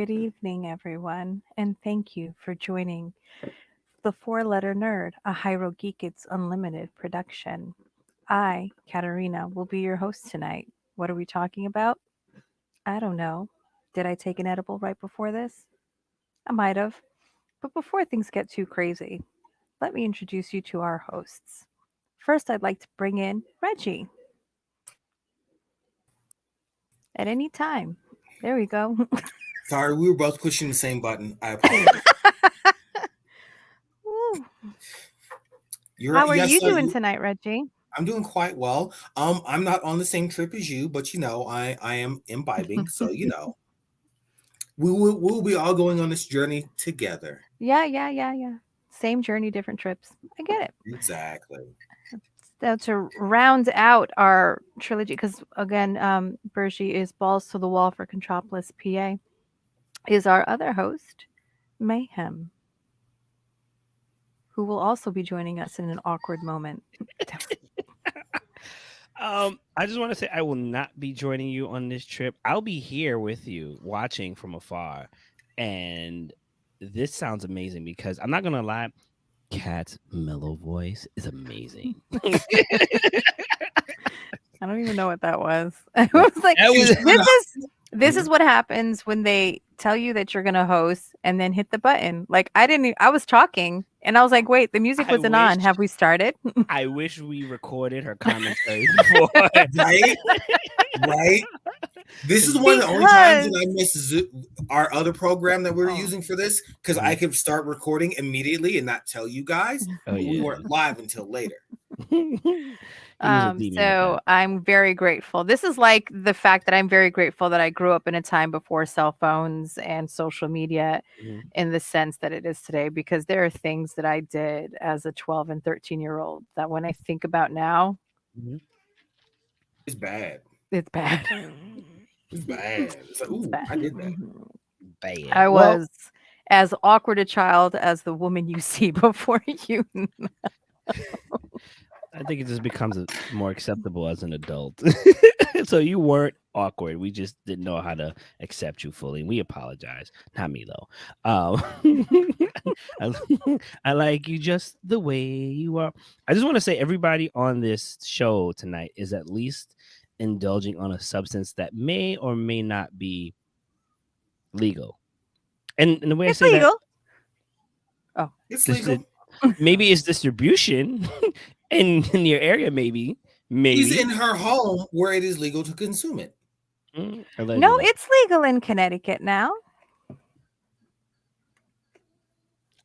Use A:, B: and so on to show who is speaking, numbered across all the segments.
A: Good evening, everyone, and thank you for joining The Four Letter Nerd, a Hyro Geekets Unlimited production. I, Katarina, will be your host tonight. What are we talking about? I don't know. Did I take an edible right before this? I might have. But before things get too crazy, let me introduce you to our hosts. First, I'd like to bring in Reggie at any time. There we go.
B: Sorry, we were both pushing the same button. I apologize.
A: Woo.
B: You're
A: How
B: right.
A: are
B: Yes,
A: you
B: sir.
A: doing tonight, Reggie?
B: I'm doing quite well. I'm not on the same trip as you, but I am imbibing, so we'll be all going on this journey together.
A: Yeah. Same journey, different trips. I get it.
B: Exactly.
A: So to round out our trilogy, because again, Bergie is balls to the wall for Contropolis, PA, is our other host, Mayhem, who will also be joining us in an awkward moment.
C: I just want to say I will not be joining you on this trip. I'll be here with you, watching from afar, and this sounds amazing because I'm not gonna lie, Kat's mellow voice is amazing.
A: I don't even know what that was. I was like,
C: That was
A: this is what happens when they tell you that you're gonna host and then hit the button. Like I was talking and I was like, wait, the music
C: I
A: wasn't on.
C: wish-
A: Have we started?
C: I wish we recorded her commentary before.
B: Right? Right? This is one of the only times that I miss our other program that we were
A: Oh.
B: using for this because I could start recording immediately and not tell you guys.
C: Oh,
B: but we
C: yeah.
B: weren't live until later.
C: He was a demon with
A: So
C: that.
A: I'm very grateful. This is like the fact that I'm very grateful that I grew up in a time before cell phones and social media
C: Mhm.
A: in the sense that it is today, because there are things that I did as a 12 and 13-year-old that when I think about now,
C: Mhm.
B: It's bad.
A: it's bad.
B: It's bad. It's like,
A: It's
B: ooh,
A: bad.
B: I did that.
A: Mhm.
C: Bad.
A: I
C: Well,
A: was as awkward a child as the woman you see before you.
C: I think it just becomes more acceptable as an adult. So you weren't awkward. We just didn't know how to accept you fully. And we apologize. Not me though. I, I like you just the way you are. I just want to say everybody on this show tonight is at least indulging on a substance that may or may not be legal. And the way I
A: It's
C: say that,
A: legal. Oh,
B: It's
C: this
B: legal.
C: maybe it's distribution in your area, maybe.
B: He's
C: Maybe.
B: in her home where it is legal to consume it.
A: no,
C: Allegedly.
A: it's legal in Connecticut now.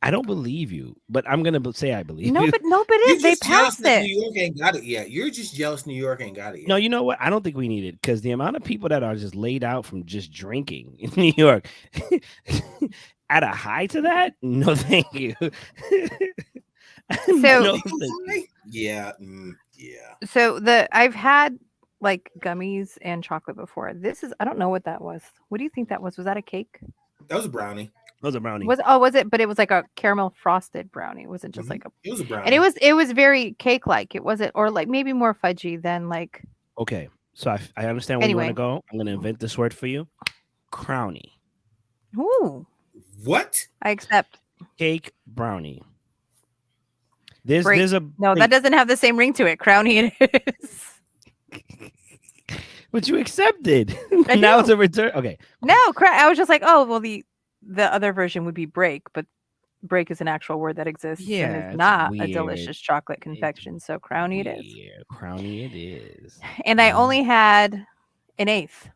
C: I don't believe you, but I'm gonna say I believe
A: No,
C: you.
A: but
B: You're
A: they
B: just jealous
A: passed
B: that
A: it.
B: New York ain't got it yet. You're just jealous New York ain't got it yet.
C: No, you know what? I don't think we need it because the amount of people that are just laid out from just drinking in New York, add a high to that? No, thank you.
A: So-
C: no,
B: Legal
C: thank you.
B: high? Yeah, yeah.
A: So I've had like gummies and chocolate before. This is I don't know what that was. What do you think that was? Was that a cake?
B: That was a brownie.
C: Those are brownie.
A: Was it? But it was like a caramel frosted brownie. It wasn't just
B: Mhm.
A: like a.
B: It was a brownie.
A: And it was very cake like. It wasn't, or like maybe more fudgy than like.
C: Okay, so I understand where you want to
A: Anyway.
C: go. I'm gonna invent this word for you: crownie,
A: Ooh,
B: What?
A: I accept.
C: cake brownie.
A: Break.
C: There's a
A: No, that doesn't have the same ring to it. Crownie it is.
C: but you accepted.
A: I
C: Now
A: do.
C: it's a return. Okay,
A: No, I was just like, oh well, the other version would be break, but break is an actual word that exists and
C: yeah,
A: is
C: it's
A: not a
C: weird.
A: delicious chocolate
C: It's
A: confection. So crownie it is.
C: weird. Crownie it is.
A: And I only had an eighth.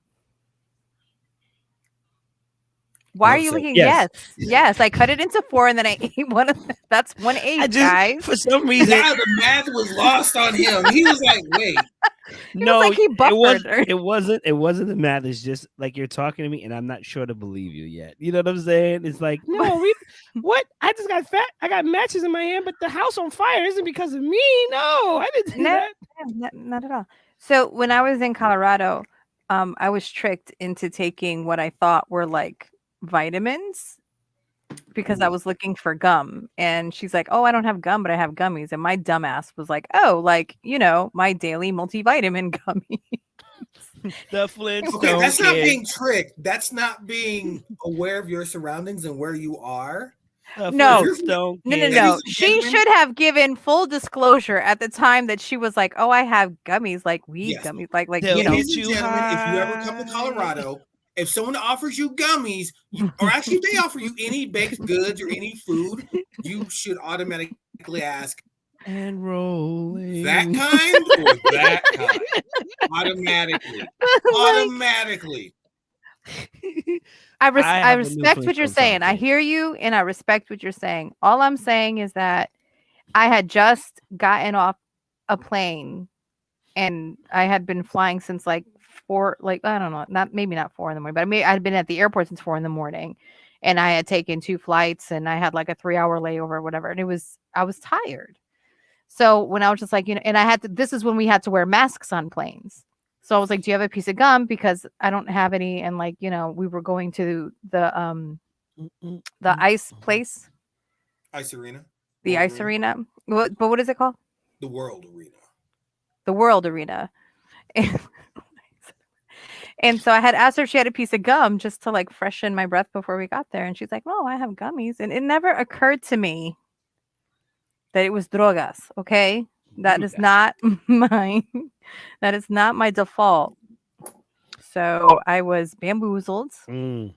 A: Why are
B: Enough
A: you
B: said.
A: looking?
C: Yes.
A: Yes. I cut it into 4 and then I ate one of that's 1/8,
C: I just
A: guys.
C: for some reason
B: Now the math was lost on him. He was like, wait.
A: It was like he buffered.
C: it wasn't the math. It's just like you're talking to me and I'm not sure to believe you yet. You know what I'm saying? It's like, no, what? I just got fat. I got matches in my hand, but the house on fire isn't because of me. No, I didn't do
A: No,
C: that.
A: not at all. So when I was in Colorado, I was tricked into taking what I thought were like vitamins because I was looking for gum. And she's like, oh, I don't have gum, but I have gummies. And my dumbass was like, oh, like, my daily multivitamin gummy.
C: The
B: Okay,
C: Flintstone
B: that's not
C: kids.
B: being tricked. That's not being aware of your surroundings and where you are.
C: The
A: No,
C: Flintstone
A: no, no,
C: kids.
B: Ladies
A: no.
B: and
A: She
B: gentlemen,
A: should have given full disclosure at the time that she was like, "Oh, I have gummies, like weed
B: yes.
A: gummies, like
C: They'll
A: you know."
B: Ladies
C: get
B: and
C: you
B: gentlemen, if you ever come to
C: high
B: Colorado, if someone offers you gummies, or actually if they offer you any baked goods or any food, you should automatically ask
C: and rolling.
B: that kind or that kind. Automatically.
A: Like,
B: Automatically.
C: I
A: I
C: have a new
A: respect what you're
C: Flintstone
A: saying. I
C: kid.
A: hear you, and I respect what you're saying. All I'm saying is that I had just gotten off a plane, and I had been flying since like four, like I don't know, maybe not 4 in the morning, but I had been at the airport since 4 in the morning, and I had taken 2 flights, and I had like a 3-hour layover or whatever, and I was tired. So when I was just like, and I had to, this is when we had to wear masks on planes. So I was like, do you have a piece of gum? Because I don't have any. And like, we were going to the ice place,
B: Ice Arena.
A: the
B: World
A: ice
B: Arena.
A: arena. But what is it called?
B: The World Arena.
A: The World Arena. And so I had asked her if she had a piece of gum just to like freshen my breath before we got there. And she's like, "No, I have gummies." And it never occurred to me that it was drogas. Okay. That is not my that is not my default. So I was bamboozled.
C: Mm.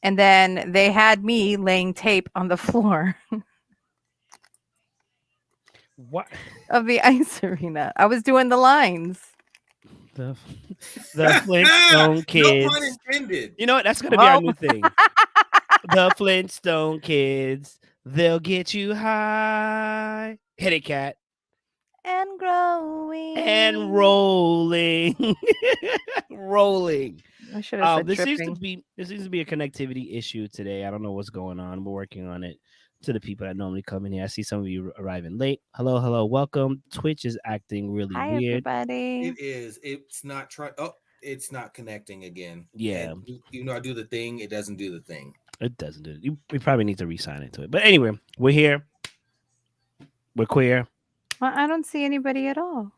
A: And then they had me laying tape on the floor
C: What?
A: of the ice arena. I was doing the lines.
C: The, the Flintstone
B: No
C: kids.
B: pun intended.
C: You know what? That's gonna be our
A: Oh.
C: new thing. The Flintstone kids. They'll get you high. Hit it, cat.
A: And growing.
C: And rolling. Rolling.
A: I should have said
C: This seems to
A: tripping.
C: be a connectivity issue today. I don't know what's going on. We're working on it. To the people that normally come in here, I see some of you arriving late. Hello, welcome. Twitch is acting really
A: Hi,
C: weird.
A: everybody.
B: It is. It's not trying. Oh, it's not connecting again.
C: Yeah.
B: And even though I do the thing, it doesn't do the thing.
C: It doesn't do it. We probably need to re-sign into it. But anyway, we're here. We're queer.
A: Well, I don't see anybody at all.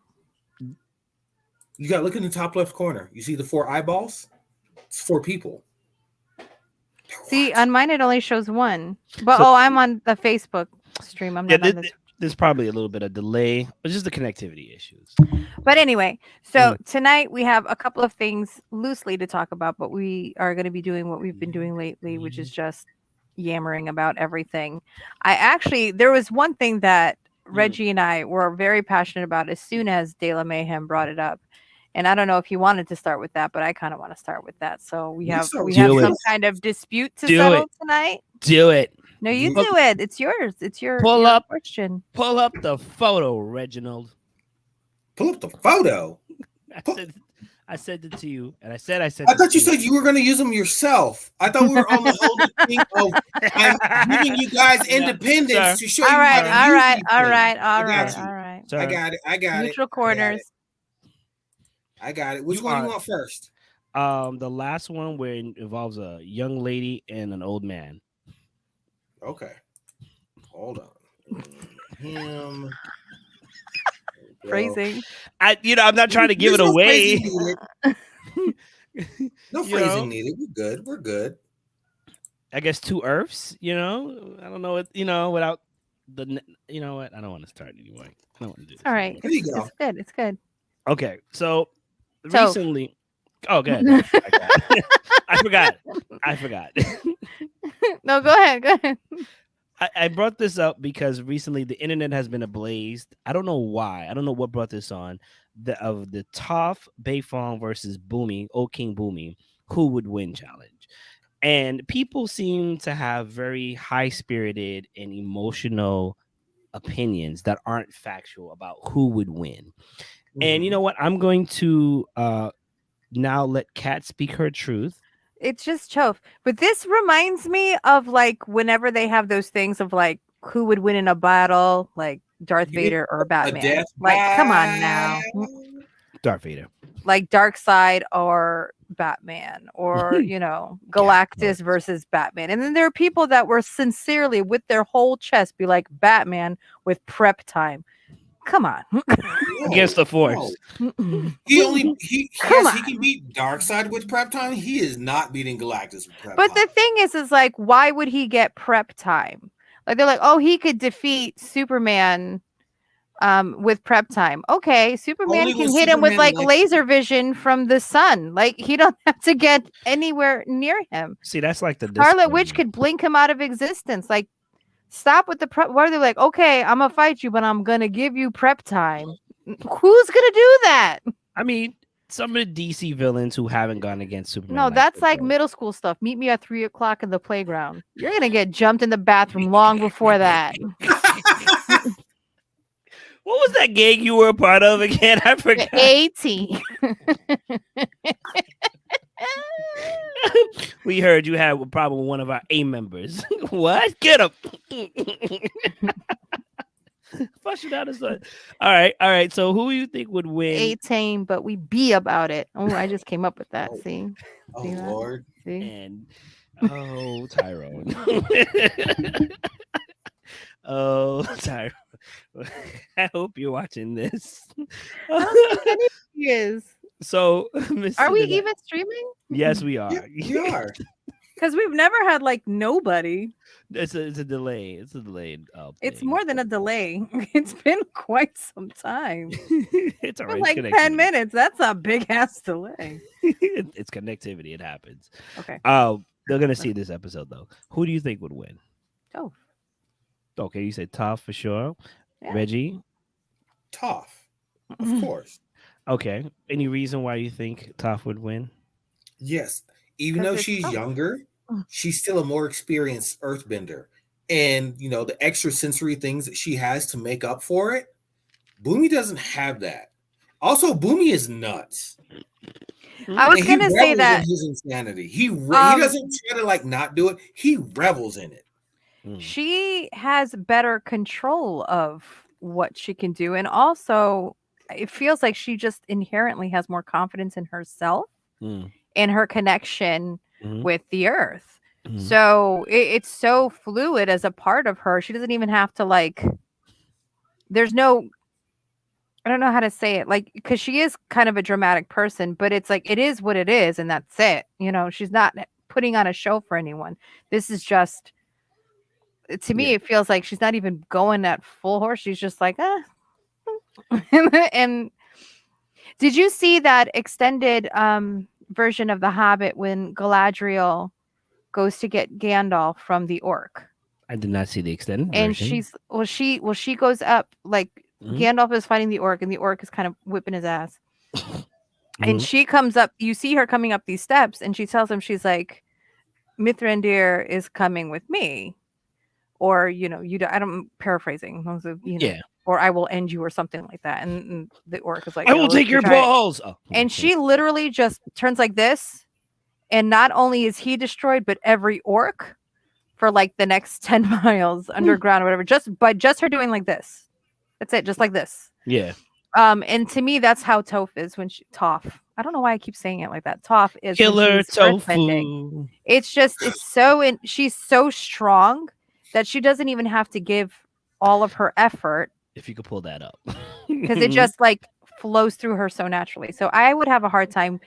B: You got to look in the top left corner. You see the 4 eyeballs? It's 4 people.
A: See, on mine it only shows 1. But
C: So-
A: I'm on the Facebook stream. I'm
C: Yeah,
A: not on this.
C: there's probably a little bit of delay, but just the connectivity issues.
A: But anyway, so tonight we have a couple of things loosely to talk about, but we are going to be doing what we've been doing lately, which is just yammering about everything. There was one thing that Reggie and I were very passionate about as soon as De La Mayhem brought it up. And I don't know if you wanted to start with that, but I kind of want to start with that. So we have
B: start with
A: some
C: it.
A: kind of dispute to
C: Do
A: settle
C: it.
A: tonight.
C: Do it.
A: No, you
B: You-
A: do it. It's yours. It's your
C: Pull
A: your
C: up.
A: question.
C: Pull up the photo, Reginald.
B: Pull up the photo.
C: I said it to you, and I said
B: I thought you said you were going to use them yourself. I thought we were on the whole thing of I'm giving you guys independence to show you
A: All right,
B: how to
A: all
B: use
A: right,
B: these
A: all
B: things.
A: right, all
B: I got
A: right,
B: you.
A: all right.
C: Sir,
B: I got it. I got
A: Neutral
B: it.
A: corners.
B: I got it. Which
C: You
B: one do
C: are-
B: you want first?
C: The last one where it involves a young lady and an old man.
B: Okay. Hold on. Him.
A: Phrasing.
C: I'm not trying to give it
B: There's no
C: away.
B: phrasing needed. No
C: You
B: phrasing
C: know?
B: needed. We're good. We're good.
C: I guess 2 earths. I don't know what. Without the. You know what? I don't want to start anymore. I don't want to do this.
A: All right.
B: There you go.
A: It's good. It's good.
C: Okay, so
A: So-
C: recently. Oh, good. I forgot.
A: No, go ahead. Go ahead.
C: I brought this up because recently the internet has been ablaze. I don't know why. I don't know what brought this on. Of the Toph Bayfong versus Boomy, O King Boomy, who would win challenge. And people seem to have very high-spirited and emotional opinions that aren't factual about who would win. And you know what? I'm going to now let Kat speak her truth.
A: It's just Chove. But this reminds me of like whenever they have those things of like who would win in a battle, like Darth
B: You mean
A: Vader or
B: a
A: Batman.
B: death
A: Like, come on now.
C: Darth Vader.
A: Like Darkseid or Batman or, Galactus versus Batman. And then there are people that were sincerely with their whole chest be like Batman with prep time. Come on.
C: Against the Force.
B: He
A: Come
B: yes, he
A: on.
B: can beat Darkseid with prep time. He is not beating Galactus with prep
A: But
B: time.
A: the thing is like, why would he get prep time? Like they're like, oh, he could defeat Superman with prep time. Okay, Superman
B: Only
A: can
B: when
A: hit him with
B: Superman
A: like
B: likes
A: laser vision from the sun. Like he don't have to get anywhere near him.
C: See, that's like the
A: Scarlet Witch
C: disclaimer.
A: could blink him out of existence. Like, stop with the prep. Why are they like, okay, I'm gonna fight you, but I'm gonna give you prep time? Who's gonna do that?
C: I mean, some of the DC villains who haven't gone against Superman.
A: No, that's like
C: Krypton.
A: middle school stuff. Meet me at 3 o'clock in the playground. You're gonna get jumped in the bathroom long before that.
C: What was that gang you were a part of again? I forgot.
A: 18.
C: We heard you had a problem with one of our A members. What? Get him. Flush it out. All right. So who you think would win?
A: 18, but we be about it. Oh, I just came up with that. See?
B: Oh
A: See that?
B: Lord.
A: See?
C: And Tyrone. Oh, Tyrone. I hope you're watching this.
A: I don't think anybody is.
C: So,
A: Are we even streaming?
C: Yes, we are.
B: You are.
A: Because we've never had like nobody.
C: It's a delay. It's a delayed.
A: It's
C: thing.
A: more than a delay. It's been quite some time.
C: It's all
A: For
C: right.
A: like
C: It's
A: 10
C: connectivity.
A: minutes. That's a big ass delay.
C: It's connectivity. It happens.
A: Okay.
C: They're gonna see this episode though. Who do you think would win?
A: Oh.
C: Okay, you said Toph for sure.
A: Yeah.
C: Reggie.
B: Toph.
A: Mm-hmm.
B: Of course.
C: Okay. Any reason why you think Toph would win?
B: Yes. Even
A: 'Cause
B: though
A: it's
B: she's
A: Toph.
B: younger, she's still a more experienced earthbender. And you know, the extra sensory things that she has to make up for it, Boomy doesn't have that. Also, Boomy is nuts.
A: I was
B: And
A: gonna
B: he
A: say
B: revels
A: that
B: in his insanity. He doesn't try to like not do it. He revels in it.
A: she has better control of what she can do, and also it feels like she just inherently has more confidence in herself
C: Mm.
A: and her connection
C: Mhm.
A: with the earth.
C: Mhm.
A: So it's so fluid as a part of her. She doesn't even have to like. There's no. I don't know how to say it, like, because she is kind of a dramatic person, but it's like it is what it is, and that's it. You know, she's not putting on a show for anyone. This is just, to me,
C: Yeah.
A: it feels like she's not even going at full horse. She's just like, and did you see that extended version of The Hobbit when Galadriel goes to get Gandalf from the orc?
C: I did not see the extended
A: And
C: version.
A: she goes up, like,
C: Mhm.
A: Gandalf is fighting the orc, and the orc is kind of whipping his ass. And
C: Mhm.
A: she comes up, you see her coming up these steps, and she tells him, she's like, Mithrandir is coming with me. Or, you know, I'm paraphrasing. You know,
C: Yeah.
A: or I will end you, or something like that. And the orc is like,
C: I
A: "No,
C: will
A: let's
C: take your
A: try it."
C: balls. Oh,
A: And
C: okay.
A: she literally just turns like this. And not only is he destroyed, but every orc for like the next 10 miles underground or whatever, just by just her doing like this. That's it, just like this.
C: Yeah.
A: And to me, that's how Toph is when she Toph. I don't know why I keep saying it like that. Toph is when
C: Killer
A: she's earthbending.
C: tofu.
A: It's just, it's so she's so strong that she doesn't even have to give all of her effort,
C: If you could pull that up.
A: because it just like flows through her so naturally. So I would have a hard time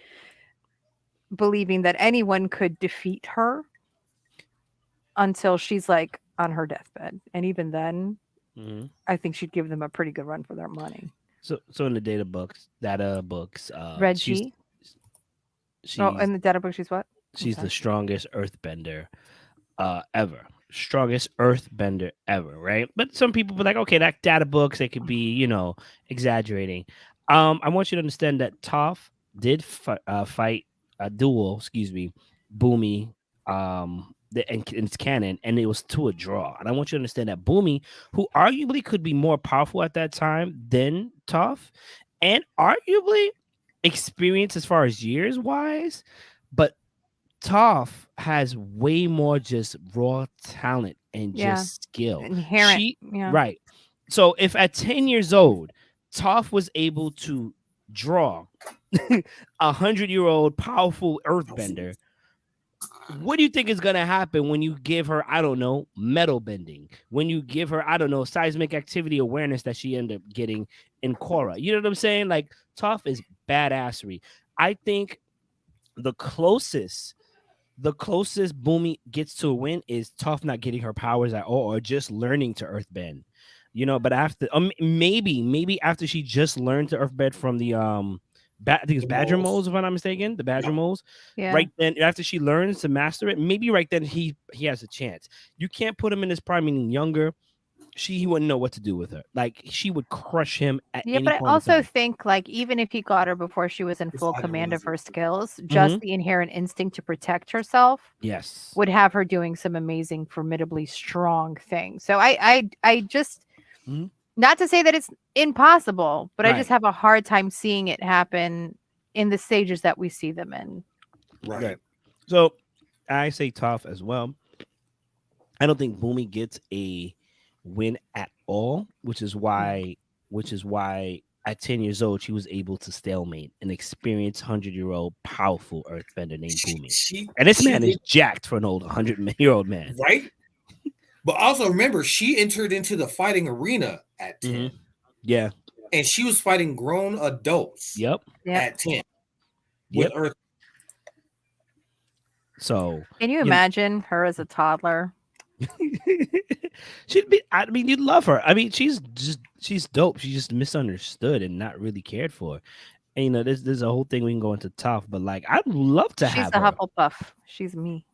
A: believing that anyone could defeat her until she's like on her deathbed. And even then,
C: Mhm.
A: I think she'd give them a pretty good run for their money.
C: So in the data books,
A: Reggie.
C: she's
A: Oh, in the data book, she's what?
C: she's
A: Okay.
C: the strongest earthbender ever. Strongest earthbender ever, right? But some people be like, okay, that data books, they could be, you know, exaggerating. I want you to understand that Toph did fight a duel, Boomy, and it's canon, and it was to a draw. And I want you to understand that Boomy, who arguably could be more powerful at that time than Toph, and arguably experienced as far as years wise, but Toph has way more just raw talent and
A: Yeah.
C: just skill.
A: Inherent. Yeah.
C: Right. So if at 10 years old, Toph was able to draw 100-year-old powerful earthbender, What do you think is gonna happen when you give her, I don't know, metal bending? When you give her, I don't know, seismic activity awareness that she ended up getting in Korra? You know what I'm saying? Like Toph is badassery. I think the closest Boomy gets to a win is Toph not getting her powers at all, or just learning to earthbend. You know, but after maybe after she just learned to earthbend from the I think it's
B: The
C: badger
B: moles.
C: moles, if I'm not mistaken, the badger
B: Yep.
C: moles.
A: Yeah.
C: Right then, after she learns to master it, maybe right then he has a chance. You can't put him in his prime, meaning younger. He wouldn't know what to do with her. Like she would crush him at
A: Yeah,
C: any
A: but I
C: point in
A: also
C: time.
A: think like even if he got her before she was in
B: It's
A: full
B: like a
A: command of her
B: wizard.
A: skills, just
C: Mhm.
A: the inherent instinct to protect herself
C: Yes.
A: would have her doing some amazing, formidably strong things. So I just
C: Mhm.
A: not to say that it's impossible, but I just
C: Right.
A: have a hard time seeing it happen in the stages that we see them in.
B: Right.
C: Right. So I say tough as well. I don't think Boomy gets a win at all, which is why at 10 years old she was able to stalemate an experienced 100-year-old powerful earthbender named
B: She
C: Boomy.
B: she,
C: And this
B: she
C: man is
B: did
C: jacked for an old 100-year-old man.
B: right. But also remember, she entered into the fighting arena at 10.
C: Mhm. Yeah.
B: And she was fighting grown adults
C: Yep.
A: Yep.
B: at 10 with
C: Yep.
B: Earth.
C: So
A: Can you
C: you know,
A: imagine her as a toddler?
C: she'd be. I mean, you'd love her. I mean, she's dope. She's just misunderstood and not really cared for. And you know, there's a whole thing we can go into tough, but like, I'd love to
A: She's
C: have
A: a
C: her.
A: Hufflepuff. She's me.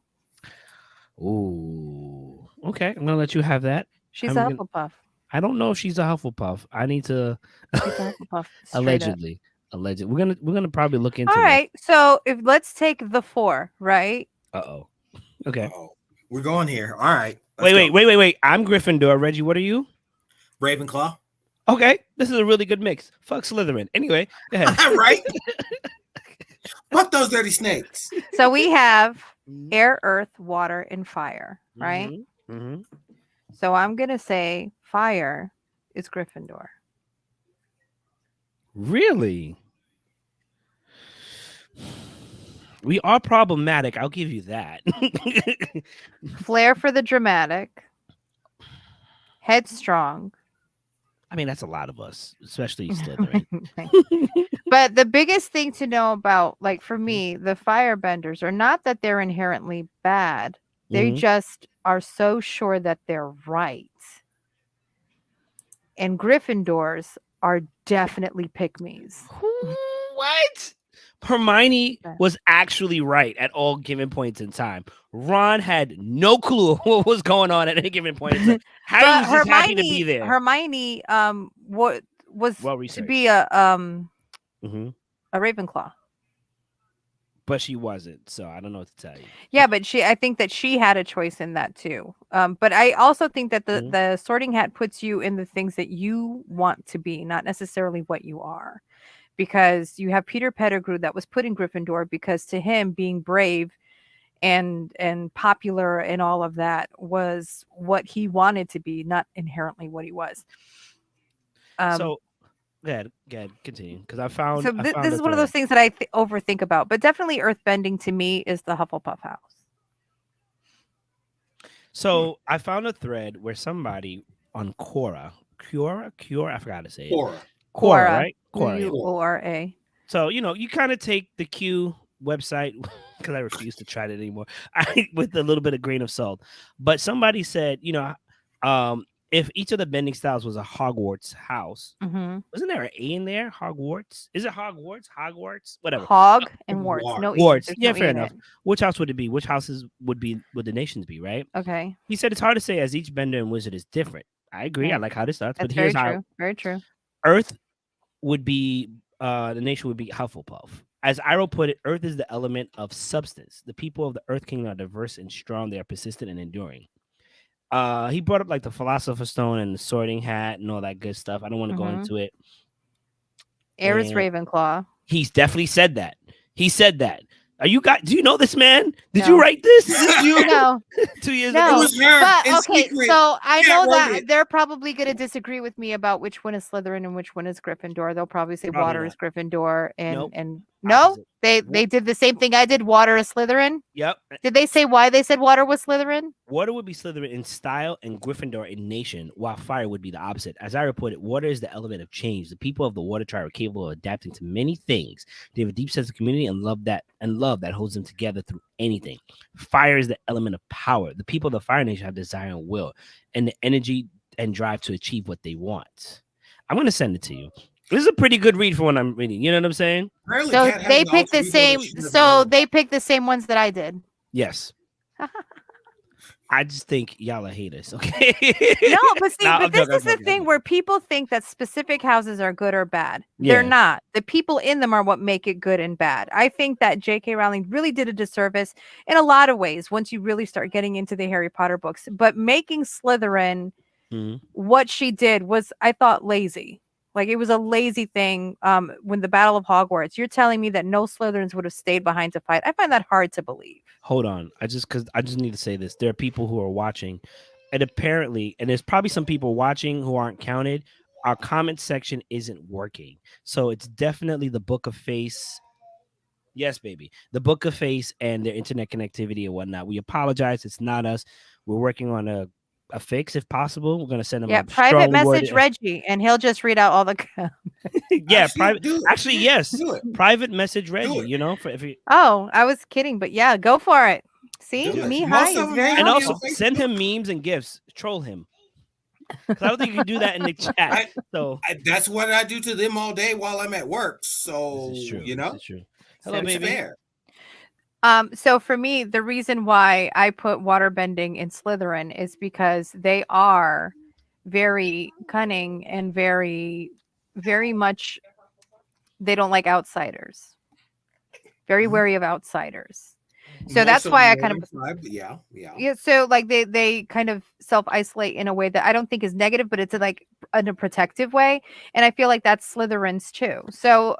C: Ooh, okay. I'm gonna let you have that.
A: She's
C: I'm
A: a
C: gonna.
A: Hufflepuff.
C: I don't know if she's a Hufflepuff. I need to.
A: She's a Hufflepuff. Straight up.
C: Alleged. We're gonna probably look
A: All
C: into that.
A: right. So if let's take the 4, right?
C: Oh. Okay.
B: Oh, we're going here. All right. Let's
C: Wait. I'm Gryffindor. Reggie, what are you?
B: Ravenclaw.
C: Okay, this is a really good mix. Fuck Slytherin. Anyway, go ahead.
B: Right? Fuck those dirty snakes.
A: So we have air, earth, water, and fire, right?
C: Mm-hmm.
A: So I'm going to say fire is Gryffindor.
C: Really? We are problematic. I'll give you that.
A: Flair for the dramatic. Headstrong.
C: I mean, that's a lot of us, especially Slytherin.
A: But the biggest thing to know about, like for me, the firebenders are not that they're inherently bad. They
C: Mhm.
A: just are so sure that they're right. And Gryffindors are definitely pygmies.
C: What? Hermione
A: Okay.
C: was actually right at all given points in time. Ron had no clue what was going on at any given point in time. Harry was just happy to be there.
A: Hermione, what was
C: Well
A: to
C: researched.
A: be
C: Mhm.
A: a Ravenclaw.
C: But she wasn't, so I don't know what to tell you.
A: Yeah, but I think that she had a choice in that too. But I also think that
C: Mhm.
A: the Sorting Hat puts you in the things that you want to be, not necessarily what you are. Because you have Peter Pettigrew that was put in Gryffindor because to him being brave and popular and all of that was what he wanted to be, not inherently what he was.
C: So, go ahead, continue. Because I found
A: So
C: I found
A: this
C: a
A: is one of those
C: thread.
A: things that I overthink about, but definitely earthbending to me is the Hufflepuff house.
C: So I found a thread where somebody on Quora, I forgot to say it.
B: Quora.
C: Quora, right? Quora. Yeah.
A: Quora.
C: So you kind of take the Q website because I refuse to try it anymore. With a little bit of grain of salt. But somebody said, if each of the bending styles was a Hogwarts house,
A: Mm-hmm.
C: wasn't there an A in there? Hogwarts? Is it Hogwarts? Hogwarts? Whatever.
A: Hog and warts. No E.
C: Warts.
A: There's
C: Yeah,
A: no E
C: fair
A: in
C: enough.
A: it.
C: Which house would it be? Which houses would the nations be? Right.
A: Okay.
C: He said it's hard to say as each bender and wizard is different. I agree. I
A: Right.
C: like how this starts,
A: That's
C: but
A: very
C: here's how
A: true. Very true.
C: Earth would be the nation would be Hufflepuff. As Iroh put it, Earth is the element of substance. The people of the Earth Kingdom are diverse and strong. They are persistent and enduring. He brought up like the Philosopher's Stone and the Sorting Hat and all that good stuff. I don't want to go into it.
A: Air is
C: And
A: Ravenclaw.
C: he's definitely said that. He said that. Are you guys? Do you know this man? Did
A: No.
C: you write this? Is this you?
A: No.
C: 2 years
A: No.
B: It
C: ago.
B: was her.
A: But
B: in
A: okay,
B: secret.
A: so I
B: Cat
A: know
B: wrote
A: that
B: it.
A: they're probably going to disagree with me about which one is Slytherin and which one is Gryffindor. They'll probably say
C: Probably
A: water
C: not.
A: is Gryffindor and
C: Nope.
A: and
D: No,
C: Opposite.
D: they did the same thing I did. Water is Slytherin.
C: Yep.
D: Did they say why they said water was Slytherin?
C: Water would be Slytherin in style and Gryffindor in nation, while fire would be the opposite. As I reported, water is the element of change. The people of the water tribe are capable of adapting to many things. They have a deep sense of community and love that holds them together through anything. Fire is the element of power. The people of the fire nation have desire and will, and the energy and drive to achieve what they want. I'm gonna send it to you. This is a pretty good read for what I'm reading. You know what I'm saying?
B: Apparently
D: So
B: Kat has
D: they
B: an
D: picked
B: alter
D: the
B: ego that
D: same.
B: she doesn't
D: So
B: know.
D: they picked the same ones that I did.
C: Yes. I just think y'all are haters. Okay.
A: No, but see,
C: Nah,
A: but
C: I'm
A: this
C: joking, I'm
A: is the
C: joking, I'm
A: thing
C: joking.
A: where people think that specific houses are good or bad.
C: Yeah.
A: They're not. The people in them are what make it good and bad. I think that J.K. Rowling really did a disservice in a lot of ways once you really start getting into the Harry Potter books. But making Slytherin
C: Mhm.
A: what she did was, I thought, lazy. Like, it was a lazy thing. When the Battle of Hogwarts, you're telling me that no Slytherins would have stayed behind to fight. I find that hard to believe.
C: Hold on. I just need to say this. There are people who are watching, and apparently, and there's probably some people watching who aren't counted. Our comment section isn't working, so it's definitely the Book of Face. Yes, baby, the Book of Face and their internet connectivity and whatnot. We apologize. It's not us. We're working on a fix if possible. We're gonna send them
A: Yeah,
C: a
A: private
C: strongly
A: message
C: worded.
A: Reggie, and he'll just read out all the.
C: Yeah,
B: Actually,
C: private.
B: do it.
C: Actually, yes,
B: Do it.
C: private message Reggie.
B: it.
C: You know, for if you.
A: Oh, I was kidding, but yeah, go for it. See,
B: Do it.
A: me
B: Most
A: high
B: of
A: is
B: them
A: very
B: have
C: And
B: me
A: helpful.
C: also
B: on
C: send him
B: Facebook.
C: memes and gifts. Troll him. 'Cause I don't think you can do that in the chat. So
B: That's what I do to them all day while I'm at work. So
C: this is true.
B: you know,
C: This is true. Hello,
B: it's
C: baby.
B: fair.
A: So for me, the reason why I put waterbending in Slytherin is because they are very cunning and very, very much, they don't like outsiders. Very
B: Mhm.
A: wary of outsiders. So
B: More
A: that's
B: so
A: why I
B: than
A: kind of
B: Northern tribe, but yeah.
A: yeah. So like they kind of self isolate in a way that I don't think is negative, but it's like in a protective way, and I feel like that's Slytherins too. So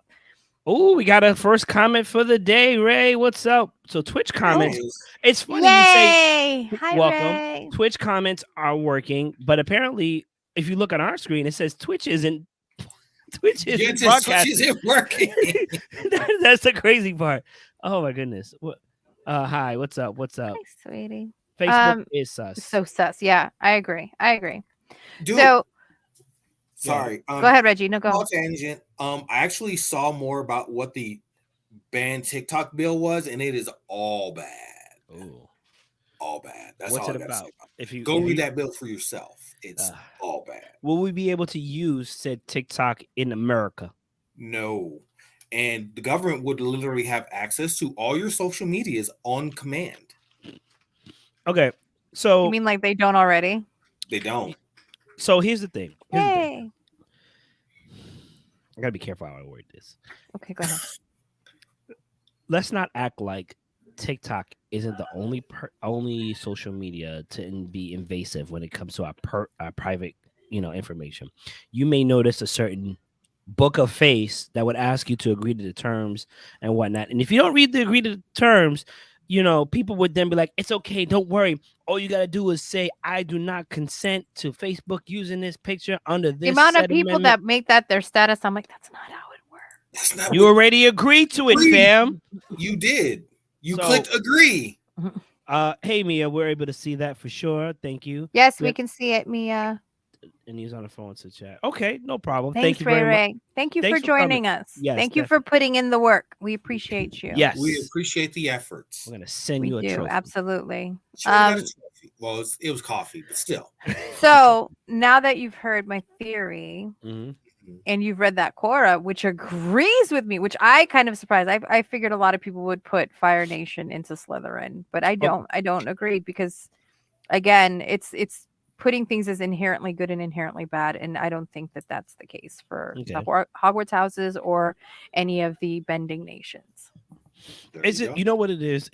C: Oh, we got a first comment for the day, Ray. What's up? So Twitch comments.
B: Nice.
C: It's funny you say
A: yay! Hi,
C: welcome.
A: Ray.
C: Twitch comments are working, but apparently, if you look on our screen, it says Twitch isn't
B: Yeah, just
C: broadcasting.
B: switches it working.
C: That's the crazy part. Oh my goodness. What? Hi. What's up? What's up?
A: Hi, sweetie.
C: Facebook is sus.
A: So sus. Yeah, I agree.
B: Dude,
A: So
B: sorry.
A: go ahead, Reggie. No, go.
B: Small tangent. I actually saw more about what the ban TikTok bill was, and it is all bad.
C: Oh,
B: All bad. That's
C: what's
B: all
C: it
B: I gotta say
C: about?
B: about
C: If you
B: Go
C: if
B: read
C: you-
B: that bill for yourself. It's all bad.
C: will we be able to use said TikTok in America?
B: No. And the government would literally have access to all your social medias on command.
C: Okay, so
A: You mean like they don't already?
B: They don't.
C: so here's the thing.
A: Yay.
C: I gotta be careful how I word this.
A: Okay, go ahead.
C: Let's not act like TikTok isn't the only social media to be invasive when it comes to our private, information. You may notice a certain Book of Face that would ask you to agree to the terms and whatnot. And if you don't read the agree to the terms, people would then be like, "It's okay, don't worry. All you gotta do is say I do not consent to Facebook using this picture under this."
A: The amount of
C: said
A: people
C: amendment."
A: that make that their status, I'm like, that's not how it works.
B: That's not
C: You
B: what
C: already agreed to it,
B: Agreed.
C: fam.
B: you did. You
C: So-
B: clicked agree.
C: Hey Mia, we're able to see that for sure. Thank you.
A: Yes, we
C: Yep.
A: can see it, Mia.
C: And he's on the phone to chat. Okay, no problem.
A: Thanks,
C: Thank you
A: Ray
C: very much.
A: Ray. Thank you
C: Thanks
A: for
C: for coming.
A: joining us.
C: Yes,
A: Thank you for putting in the work. We appreciate you.
C: Yes,
B: We appreciate the efforts.
C: we're gonna send
A: we
C: you a
A: do.
C: trophy.
A: Absolutely.
B: Sure, we got a trophy. Well, it was coffee, but still.
A: So now that you've heard my theory
C: Mhm.
A: and you've read that Quora, which agrees with me, which I kind of surprised. I figured a lot of people would put Fire Nation into Slytherin, but I don't. I don't agree because, again, it's putting things as inherently good and inherently bad, and I don't think that that's the case for
C: Okay.
A: the Hogwarts houses or any of the bending nations.
B: There
C: Is
B: you
C: it?
B: go.
C: You know what it is?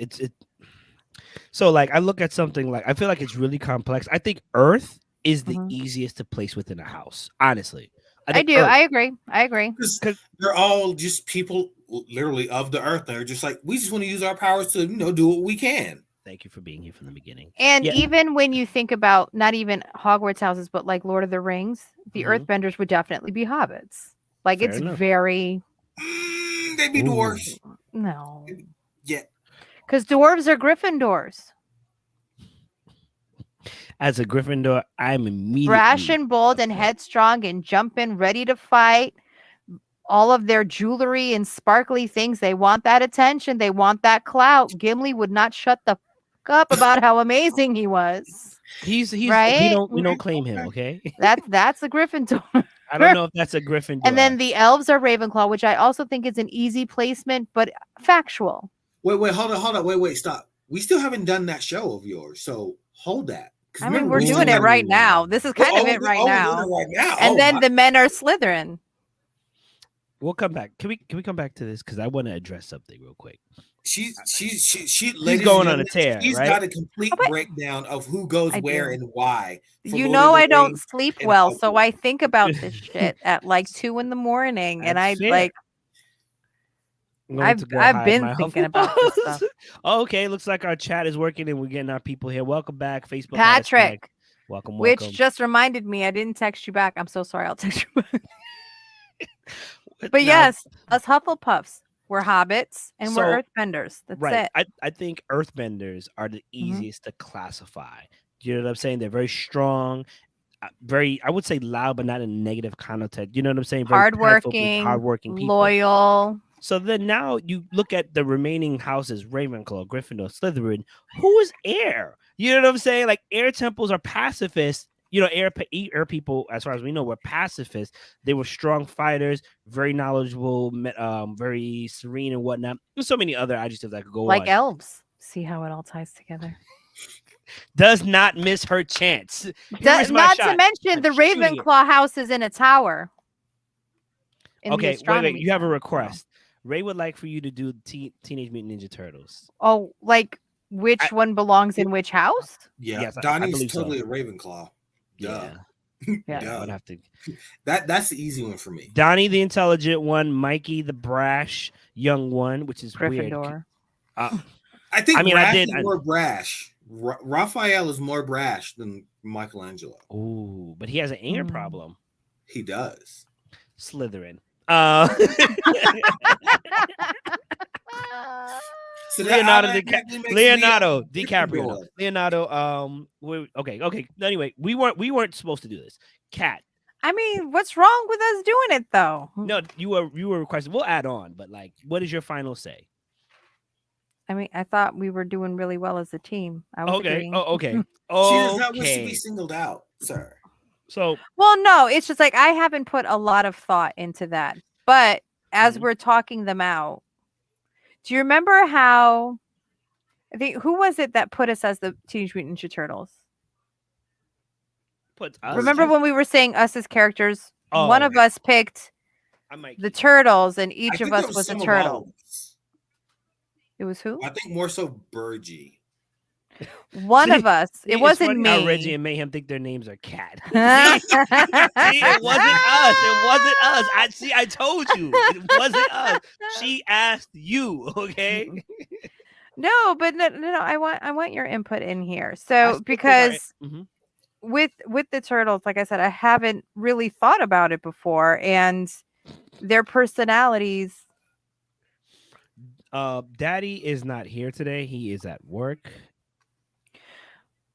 C: So like I look at something like I feel like it's really complex. I think Earth is the
A: Mhm.
C: easiest to place within a house. Honestly,
A: I
C: think
A: do.
C: Earth-
A: I agree. I agree.
B: 'Cause they're all just people literally of the earth. They're just like, we just want to use our powers to, do what we can.
C: Thank you for being here from the beginning.
A: And
C: Yeah.
A: even when you think about not even Hogwarts houses, but like Lord of the Rings, the
C: Mhm.
A: Earthbenders would definitely be hobbits. Like
C: Fair
A: it's
C: enough.
A: very
B: They'd be
C: Ooh.
B: dwarfs.
A: No,
B: Yeah.
D: Because dwarves are Gryffindors.
C: As a Gryffindor, I'm immediately
D: Brash and bold and
C: upset.
D: headstrong and jumping, ready to fight. All of their jewelry and sparkly things. They want that attention. They want that clout. Gimli would not shut the fuck up about how amazing he was.
C: He's
D: Right?
C: we don't claim him, okay?
D: That's a Gryffindor.
C: I don't know if that's a Gryffindor.
D: And then the elves are Ravenclaw, which I also think is an easy placement, but factual.
B: Wait, hold on. Wait, stop. We still haven't done that show of yours, so hold that. 'Cause
A: I mean
B: remember,
A: we're
B: we still
A: doing it
B: gotta-
A: right now. This is kind of it right
B: we're
A: now.
B: doing it right now.
A: And
B: Oh,
A: then
B: my-
A: the men are Slytherin.
C: we'll come back. Can we come back to this because I want to address something real quick.
B: she
C: She's
B: ladies
C: going
B: and
C: on a
B: gentlemen,
C: tear,
B: She's
C: right?
B: got a complete
A: Oh, but-
B: breakdown of who goes
A: I
B: where
A: do.
B: and why. for
A: You
B: Lord
A: know
B: of the
A: I don't
B: Rings
A: sleep
B: and
A: well, so
B: Hogwarts.
A: I think about this shit at like 2 in the morning, and I
C: That's fair.
A: like
C: I'm going to go
A: I've
C: hide
A: been
C: my
A: thinking about this
C: Hufflepuffs.
A: stuff.
C: Okay, looks like our chat is working and we're getting our people here. Welcome back, Facebook. had us flagged.
A: Patrick,
C: Welcome.
A: which just reminded me I didn't text you back. I'm so sorry. I'll text you back. But
C: Now-
A: yes, us Hufflepuffs, we're hobbits and we're
C: So-
A: earthbenders. That's
C: right.
A: it.
C: I think earthbenders are the
A: Mhm.
C: easiest to classify. You know what I'm saying? They're very strong, very, I would say loud, but not in a negative connotation. You know what I'm saying? Very prideful, hardworking people.
A: loyal.
C: So then now you look at the remaining houses: Ravenclaw, Gryffindor, Slytherin. Who is heir? You know what I'm saying? Like heir temples are pacifists. You know, heir people, as far as we know, were pacifists. They were strong fighters, very knowledgeable, very serene and whatnot. There's so many other adjectives that could go
A: Like
C: on.
A: elves. See how it all ties together.
C: Does not miss her chance. Here is my
D: Not
C: shot.
D: to mention
C: I'm
D: the
C: shooting it.
D: Ravenclaw house is in a tower. in the
C: Okay, wait.
D: astronomy
C: You have a
D: center, so-
C: request. Ray would like for you to do Teenage Mutant Ninja Turtles.
D: Oh, like which
C: I-
D: one belongs in which house?
B: Yeah,
C: Yes, I
B: Donnie's
C: believe so.
B: totally a Ravenclaw. Duh.
A: Yeah.
B: Duh.
C: I'd have to.
B: That's the easy one for me.
C: Donnie, the intelligent one. Mikey, the brash young one, which is weird.
A: Gryffindor.
B: I think
C: I mean, I
B: Raph
C: did-
B: is
C: I-
B: more brash. Raphael is more brash than Michelangelo.
C: Ooh, but he has an anger
A: Mm.
C: problem.
B: He does.
C: Slytherin.
B: So that
C: Leonardo
B: automatically makes me
C: Leonardo
B: a
C: DiCaprio.
B: Gryffindor.
C: Leonardo. Okay. Anyway, we weren't supposed to do this. Cat.
A: I mean, what's wrong with us doing it though?
C: No, you were requested. We'll add on, but like, what is your final say?
A: I mean, I thought we were doing really well as a team. I was
C: Okay.
A: agreeing.
C: Oh, okay.
B: She does not wish to
C: Okay.
B: be singled out, sir.
C: So
A: Well, no, it's just like I haven't put a lot of thought into that. But as
C: Mhm.
A: we're talking them out, do you remember how I think who was it that put us as the Teenage Mutant Ninja Turtles?
C: put us.
A: Remember when we were saying us as characters?
C: Oh,
A: One of us picked
C: I might.
A: the turtles, and
B: I
A: each of
B: think that
A: us was a
B: some of
A: turtle.
B: all of us.
A: It was who?
B: I think more so Burgie.
A: One
C: See-
A: of us.
C: See,
A: It
C: it's
A: wasn't
C: funny
A: me.
C: how Reggie and Mayhem think their names are cat. See, it wasn't us. It wasn't us. I told you. It wasn't us. She asked you, okay?
A: No, but no. I want your input in here.
C: I
A: So
C: still think
A: because
C: Mhm.
A: with the turtles, like I said, I haven't really thought about it before, and their personalities.
C: Daddy is not here today. He is at work.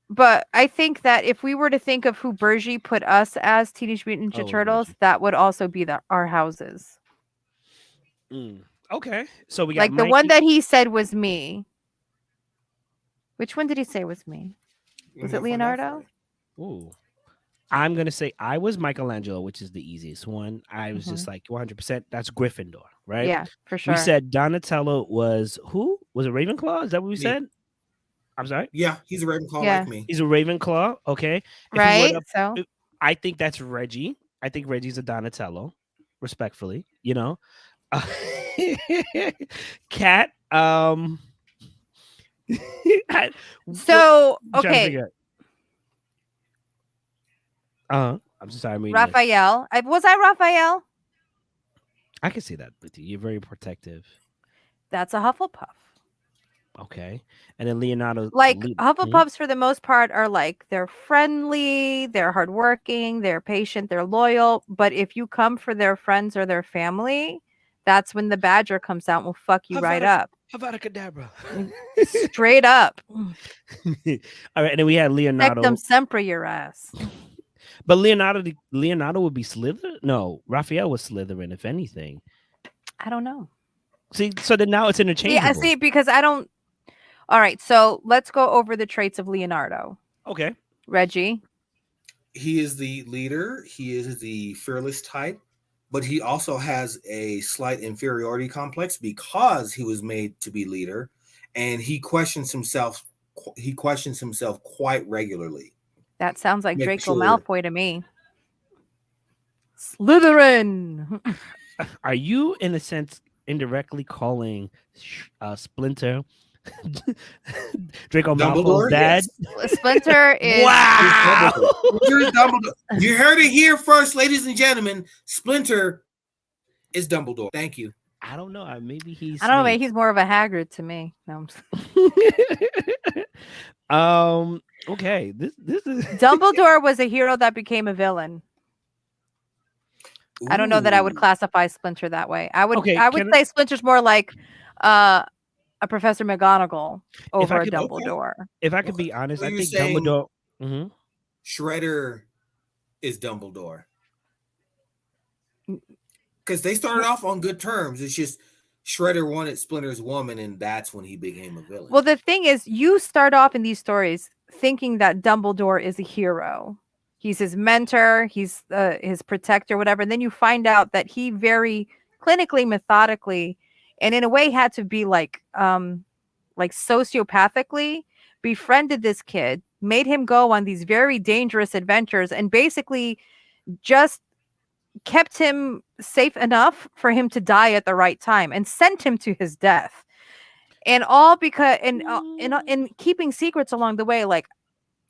A: But I think that if we were to think of who Bergie put us as Teenage Mutant Ninja
C: Oh,
A: Turtles,
C: Bergie.
A: that would also be our houses.
C: Okay. So we got
A: Like the one
C: Mikey-
A: that he said was me. Which one did he say was me? Was it
B: We'll find out
A: Leonardo?
B: for you.
C: Ooh. I'm gonna say I was Michelangelo, which is the easiest one. I was just like 100%. That's Gryffindor, right?
A: Yeah, for sure.
C: We said Donatello was who? Was it Ravenclaw? Is that what we
B: Me.
C: said? I'm sorry.
B: Yeah, he's a Ravenclaw
A: Yeah.
B: like me.
C: He's a Ravenclaw. Okay. If we were
A: right.
C: to-
A: So
C: I think that's Reggie. I think Reggie's a Donatello, respectfully. You know, Cat.
A: okay,
C: I'm so sorry. I'm reading this.
A: Raphael. Was I Raphael?
C: I can see that with you. You're very protective.
A: That's a Hufflepuff.
C: Okay, and then Leonardo.
A: Like
C: Mhm.
A: Hufflepuffs, for the most part, are like they're friendly, they're hardworking, they're patient, they're loyal. But if you come for their friends or their family,
D: that's when the badger comes out and will fuck you right up.
C: Avada Kedavra.
D: Straight up.
C: All right, and then we had Leonardo.
D: Sectum Sempra your ass.
C: But Leonardo would be Slytherin? No, Raphael was Slytherin, if anything.
D: I don't know.
C: See, so then now it's interchangeable.
D: Yeah, see, because I don't. All right, so let's go over the traits of Leonardo.
C: Okay.
D: Reggie.
B: He is the leader. He is the fearless type, but he also has a slight inferiority complex because he was made to be leader, and he questions himself. He questions himself quite regularly.
D: That sounds like
B: Make
D: Draco
B: sure-
D: Malfoy to me. Slytherin.
C: Are you, in a sense, indirectly calling Splinter Draco
B: Dumbledore?
C: Malfoy's dad?
B: Yes.
D: Splinter is.
C: Wow!
B: Splinter is Dumbledore. You heard it here first, ladies and gentlemen. Splinter is Dumbledore. Thank you.
C: I don't know. Maybe he's.
D: I don't know.
C: Snape.
D: He's more of a Hagrid to me. No, I'm just-
C: Okay. This is
D: Dumbledore was a hero that became a villain. I don't know that I would
B: Ooh.
D: classify Splinter that way. I would.
C: Okay,
D: I would
C: can-
D: say Splinter's more like a Professor McGonagall over a
C: could-
D: Dumbledore.
C: If I could be honest,
B: So
C: I
B: you're
C: think
B: saying-
C: Dumbledore. Mhm.
B: Shredder is Dumbledore. Because they started off on good terms. It's just Shredder wanted Splinter's woman, and that's when he became a villain.
D: Well, the thing is, you start off in these stories thinking that Dumbledore is a hero. He's his mentor, he's his protector, whatever. And then you find out that he very clinically, methodically, and in a way had to be like sociopathically befriended this kid, made him go on these very dangerous adventures, and basically just kept him safe enough for him to die at the right time and sent him to his death. And all because in keeping secrets along the way. Like,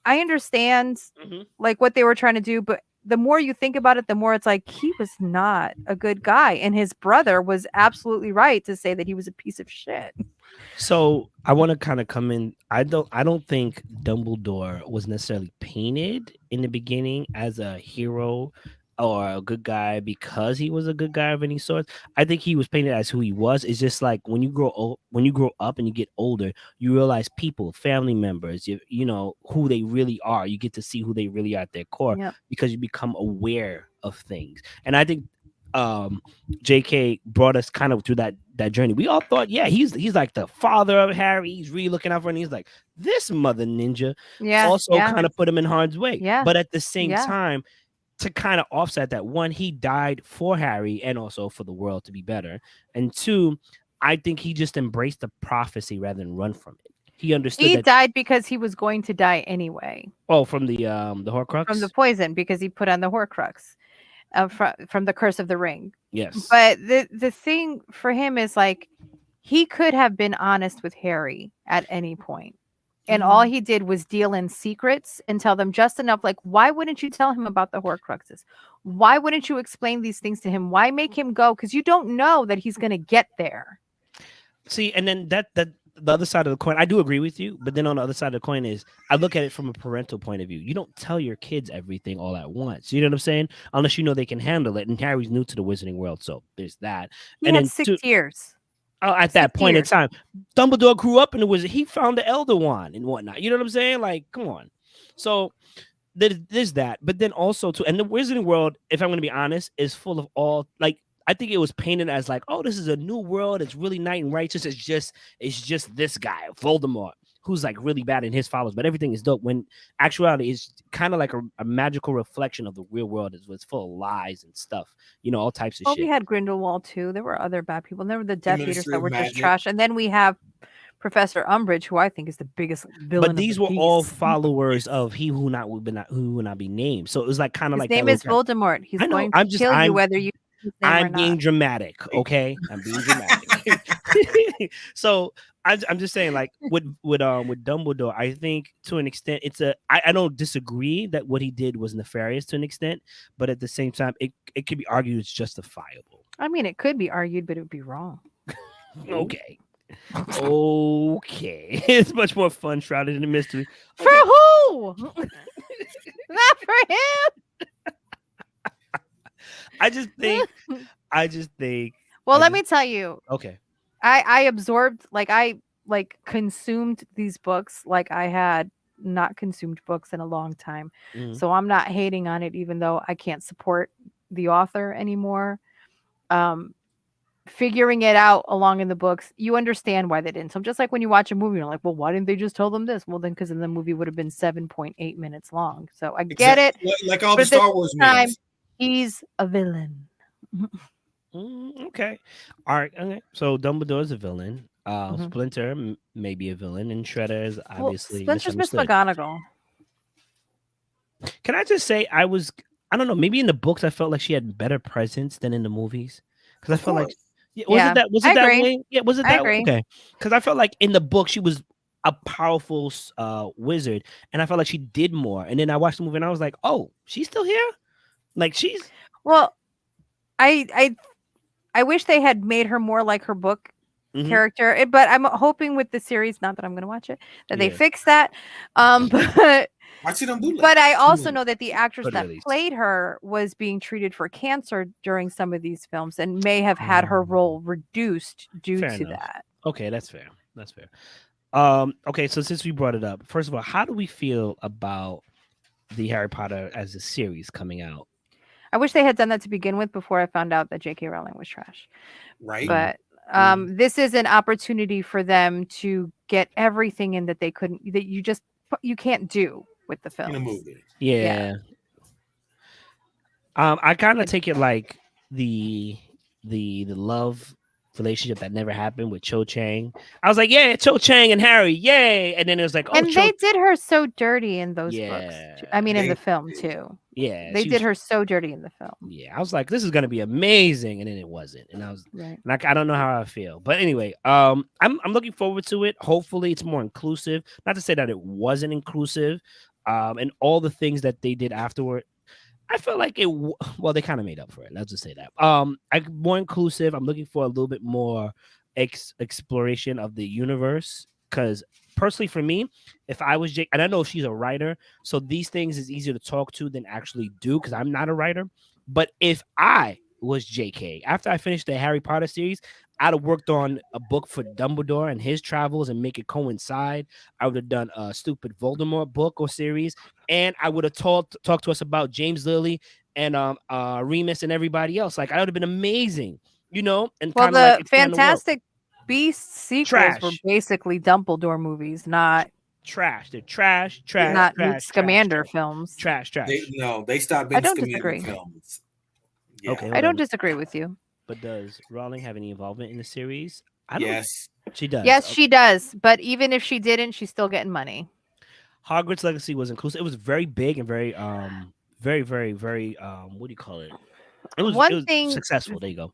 D: I understand
C: Mhm.
D: like what they were trying to do, but the more you think about it, the more it's like he was not a good guy, and his brother was absolutely right to say that he was a piece of shit.
C: So I want to kind of come in. I don't think Dumbledore was necessarily painted in the beginning as a hero or a good guy because he was a good guy of any sort. I think he was painted as who he was. It's just like when you grow up and you get older, you realize people, family members, you know who they really are. You get to see who they really are at their core
D: Yep.
C: because you become aware of things. And I think JK brought us kind of through that journey. We all thought, yeah, he's like the father of Harry. He's really looking out for him. He's like, this mother ninja
D: Yeah.
C: also
D: yeah.
C: kind of put him in harm's way.
D: Yeah.
C: But at the same
D: Yeah.
C: time, to kind of offset that, one, he died for Harry and also for the world to be better. And two, I think he just embraced the prophecy rather than run from it. He understood
D: He
C: that.
D: died because he was going to die anyway
C: Oh, from the Horcrux.
D: from the poison because he put on the Horcrux from the Curse of the Ring.
C: Yes.
D: But the thing for him is like he could have been honest with Harry at any point. And all he did was deal in secrets and tell them just enough. Like, why wouldn't you tell him about the Horcruxes? Why wouldn't you explain these things to him? Why make him go? Because you don't know that he's going to get there.
C: See, and then that the other side of the coin, I do agree with you. But then on the other side of the coin is I look at it from a parental point of view. You don't tell your kids everything all at once. You know what I'm saying? Unless you know they can handle it. And Harry's new to the Wizarding world, so there's that.
D: He
C: And
D: had
C: then
D: 6
C: two-
D: years.
C: At that
D: 6
C: point
D: years.
C: in time, Dumbledore grew up in the Wizard. He found the Elder Wand and whatnot. You know what I'm saying? Like, come on. So there's that. But then also too, and the Wizarding world, if I'm going to be honest, is full of all like. I think it was painted as like, oh, this is a new world. It's really knight and righteous. It's just this guy, Voldemort, who's like really bad in his followers, but everything is dope. When actuality is kind of like a magical reflection of the real world. It's full of lies and stuff. You know, all types of
D: Well,
C: shit.
D: we had Grindelwald too. There were other bad people. And there were the Death Eaters
B: Ministry
D: that
B: of
D: were just
B: Magic.
D: trash. And then we have Professor Umbridge, who I think is the biggest villain.
C: But
D: of
C: these
D: the
C: were all
D: beast.
C: followers of he who will not be named. So it was like kind of
D: His
C: like
D: name
C: that
D: is
C: little
D: Voldemort. He's
C: I know,
D: going to
C: I'm just-
D: kill you
C: I'm-
D: whether you. His name or
C: I'm being
D: not.
C: dramatic, okay? I'm being dramatic. So I'm just saying, like with Dumbledore, I think to an extent I don't disagree that what he did was nefarious to an extent, but at the same time, it could be argued it's justifiable.
D: I mean, it could be argued, but it would be wrong.
C: Okay. Okay. It's much more fun shrouded in a mystery.
D: For who? Not for him.
C: I just think
D: Well,
C: I
D: let
C: just-
D: me tell you,
C: Okay.
D: I absorbed I consumed these books like I had not consumed books in a long time.
C: Mhm.
D: So I'm not hating on it, even though I can't support the author anymore. Um, Figuring it out along in the books, you understand why they didn't. So just like when you watch a movie, you're like, well, why didn't they just tell them this? Well, then because then the movie would have been 7.8 minutes long. So I get it.
B: Like all
D: But
B: the
D: at the
B: Star Wars
D: same time,
B: memes.
D: he's a villain.
C: Okay. All right. Okay. So Dumbledore's a villain.
D: Mhm.
C: Splinter may be a villain, and Shredder is
D: Well,
C: obviously
D: Splinter's Miss
C: misunderstood.
D: McGonagall.
C: Can I just say I don't know, maybe in the books I felt like she had better presence than in the movies. Because I
B: Of
C: felt like
B: course.
C: was
D: Yeah,
C: it that
D: I agree.
C: way? Yeah, was it
D: I
C: that way?
D: agree.
C: Okay. Because I felt like in the book she was a powerful wizard, and I felt like she did more. And then I watched the movie and I was like, oh, she's still here? Like she's
D: Well, I wish they had made her more like her book
C: Mhm.
D: character, but I'm hoping with the series, not that I'm going to watch it, that they
C: Yeah.
D: fix that. But
B: Watch it on bootleg.
D: but I also know that the actress
C: Good
D: that
C: release.
D: played her was being treated for cancer during some of these films and may have had her role reduced due
C: Fair
D: to
C: enough.
D: that.
C: Okay, that's fair. That's fair. Okay, so since we brought it up, first of all, how do we feel about the Harry Potter as a series coming out?
D: I wish they had done that to begin with before I found out that J.K. Rowling was trash.
B: Right?
D: But
C: Mhm.
D: this is an opportunity for them to get everything in that they couldn't, that you can't do with the
B: In a
D: films.
B: movie.
C: Yeah. I kind of
D: Like-
C: take it like the love relationship that never happened with Cho Chang. I was like, yeah, Cho Chang and Harry, yay! And then it was like, oh,
D: And
C: Cho,
D: they did her so dirty in those books.
C: yeah,
D: I mean, in
B: They
D: the film
B: did.
D: too.
C: yeah,
D: They
C: she
D: did
C: was,
D: her so dirty in the film.
C: yeah. I was like, this is gonna be amazing, and then it wasn't, and I was
D: Right.
C: like, I don't know how I feel, but anyway, I'm looking forward to it. Hopefully, it's more inclusive. Not to say that it wasn't inclusive, and all the things that they did afterward. I felt like well, they kind of made up for it. Let's just say that. More inclusive. I'm looking for a little bit more exploration of the universe because personally, for me, if I was Jake, and I know she's a writer, so these things is easier to talk to than actually do because I'm not a writer. But if I was JK, after I finished the Harry Potter series, I'd have worked on a book for Dumbledore and his travels and make it coincide. I would have done a stupid Voldemort book or series, and I would have talked to us about James Lilly and Remus and everybody else. Like I would have been amazing, and
D: Well,
C: kind of like
D: the
C: expand the world.
D: Fantastic Beasts sequels were
C: Trash,
D: basically Dumbledore movies, not
C: trash. They're trash, trash,
D: not
C: trash,
D: Newt
C: trash,
D: Scamander
C: trash,
D: films.
C: trash, trash.
B: They stopped
D: I
B: being
D: don't
B: Scamander
D: disagree.
B: films. Yeah.
C: Okay,
D: I
C: hold
D: don't
C: on.
D: disagree with you.
C: But does Rowling have any involvement in the series? I don't.
B: Yes.
C: She does.
D: Yes, she does. But even if she didn't, she's still getting money.
C: Hogwarts Legacy was inclusive. It was very big and very very very very what do you call it? It was
D: One thing
C: successful. There you go.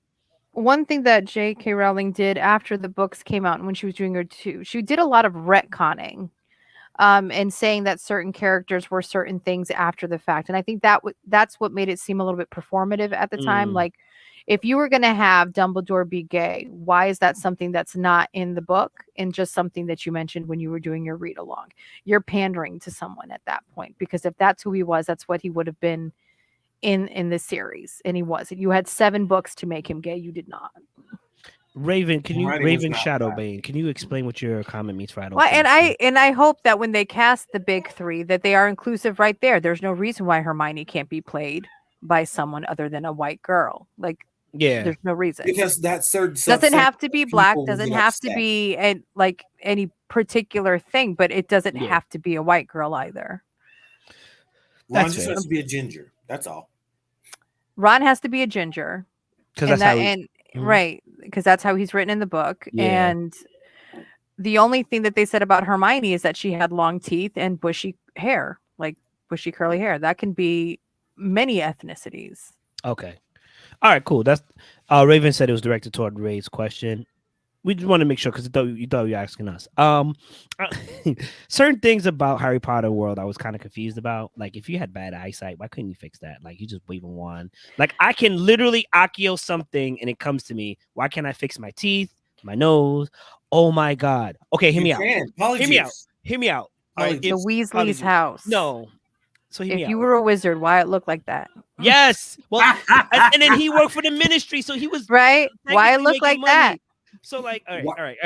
D: One thing that J.K. Rowling did after the books came out and when she was doing her two, she did a lot of retconning, and saying that certain characters were certain things after the fact. And I think that's what made it seem a little bit performative at the time.
C: Mm.
D: Like, if you were going to have Dumbledore be gay, why is that something that's not in the book and just something that you mentioned when you were doing your read along? You're pandering to someone at that point, because if that's who he was, that's what he would have been in the series, and he wasn't. You had 7 books to make him gay. You did not.
C: Raven,
B: Writing was
C: Raven
B: not
C: Shadowbane, can you explain what your comment means for I don't
D: Well,
C: think
D: and I hope that when they cast the big 3, that they are inclusive right there. There's no reason why Hermione can't be played by someone other than a white girl. Like,
C: yeah.
D: there's no reason.
B: Because that certain
D: Doesn't
B: subset
D: have to
B: of
D: be black.
B: people
D: Doesn't
B: get
D: have to
B: upset.
D: be like any particular thing. But it doesn't
C: Yeah.
D: have to be a white girl either.
B: Ron
C: That's
B: just
C: fair.
B: has to be a ginger. That's all.
D: Ron has to be a ginger,
C: Because
D: and
C: that's how
D: and
C: Mhm.
D: right, because that's how he's written in the book.
C: Yeah.
D: And the only thing that they said about Hermione is that she had long teeth and bushy hair, like bushy curly hair. That can be many ethnicities.
C: Okay. All right, cool. That's Raven said it was directed toward Ray's question. We just want to make sure because you thought you were asking us. Certain things about Harry Potter world I was kind of confused about. Like if you had bad eyesight, why couldn't you fix that? Like you just wave a wand. Like I can literally Accio something and it comes to me. Why can't I fix my teeth, my nose? Oh my god. Okay, hear
B: You
C: me out.
B: can.
C: Hear me out.
B: Polyjuice.
C: Hear me out. All right,
B: Polyjuice.
D: The
C: if
D: Weasley's
C: Polyjuice.
D: house.
C: No. So hear
D: If
C: me
D: you
C: out.
D: were a wizard, why it looked like that?
C: Yes. Well, and then he worked for the ministry, so he was
D: Right? Why it
C: technically
D: look
C: making
D: like that?
C: money. So like, all right,
B: What?
C: all right.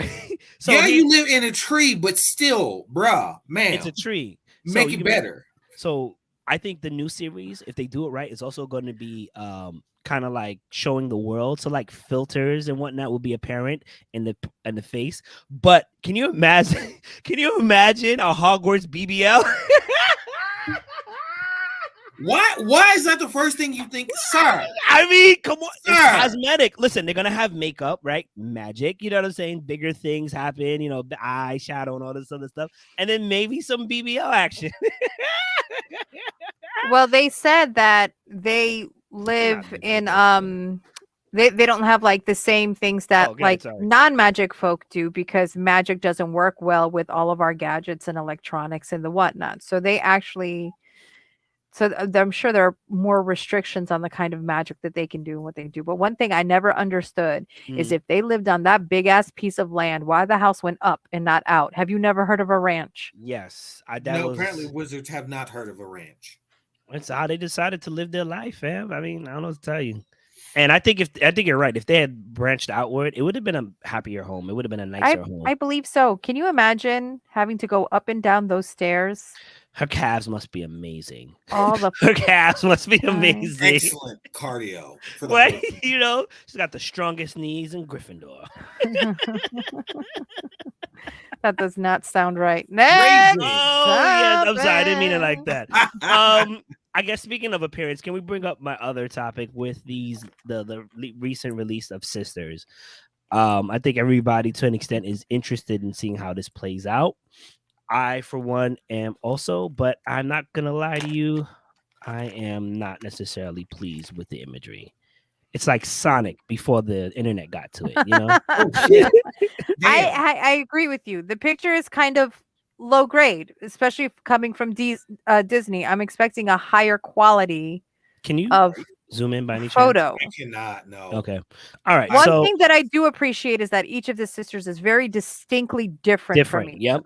C: So
B: Yeah,
C: here,
B: you live in a tree, but still, bruh,
C: it's
B: ma'am,
C: a tree. So
B: make
C: you
B: it
C: can make
B: better.
C: so I think the new series, if they do it right, is also going to be kind of like showing the world. So like filters and whatnot will be apparent in the face. But can you imagine? Can you imagine a Hogwarts BBL?
B: Why is that the first thing you think, sir?
C: I mean, come on, it's
B: Sir.
C: cosmetic. Listen, they're gonna have makeup, right? Magic, you know what I'm saying? Bigger things happen, you know, the eyeshadow and all this other stuff, and then maybe some BBL action.
D: Well, they said that they
C: They're not
D: live
C: rich
D: in
C: people.
D: they don't have like the same things that
C: Oh, good.
D: like
C: Sorry.
D: non-magic folk do because magic doesn't work well with all of our gadgets and electronics and the whatnot. So they actually I'm sure there are more restrictions on the kind of magic that they can do and what they do. But one thing I never understood is
C: Mm,
D: if they lived on that big ass piece of land, why the house went up and not out. Have you never heard of a ranch?
C: yes, that
B: No, apparently
C: was.
B: wizards have not heard of a ranch.
C: That's how they decided to live their life, fam. I mean, I don't know what to tell you. And I think you're right. If they had branched outward, it would have been a happier home. It would have been a
D: I
C: nicer home.
D: I believe so. Can you imagine having to go up and down those stairs?
C: Her calves must be amazing.
D: All the
C: Her calves must be
D: Right.
C: amazing.
B: Excellent cardio for the
C: Right?
B: whole team.
C: You know, she's got the strongest knees in Gryffindor.
D: That does not sound right. Next
B: Raven.
C: Oh yeah, I'm sorry, I didn't mean it like
D: topic.
C: that. I guess speaking of appearance, can we bring up my other topic with the recent release of Sisters? I think everybody to an extent is interested in seeing how this plays out. I, for one, am also, but I'm not gonna lie to you, I am not necessarily pleased with the imagery. It's like Sonic before the internet got to it, you know?
B: Oh shit! Damn.
D: I agree with you. The picture is kind of low grade, especially coming from Disney. I'm expecting a higher quality
C: Can you
D: of
C: zoom in by any chance?
D: photo.
B: I cannot. No.
C: Okay. All right.
D: One
C: So
D: thing that I do appreciate is that each of the sisters is very distinctly different from
C: different.
D: each
C: Yep.
D: other.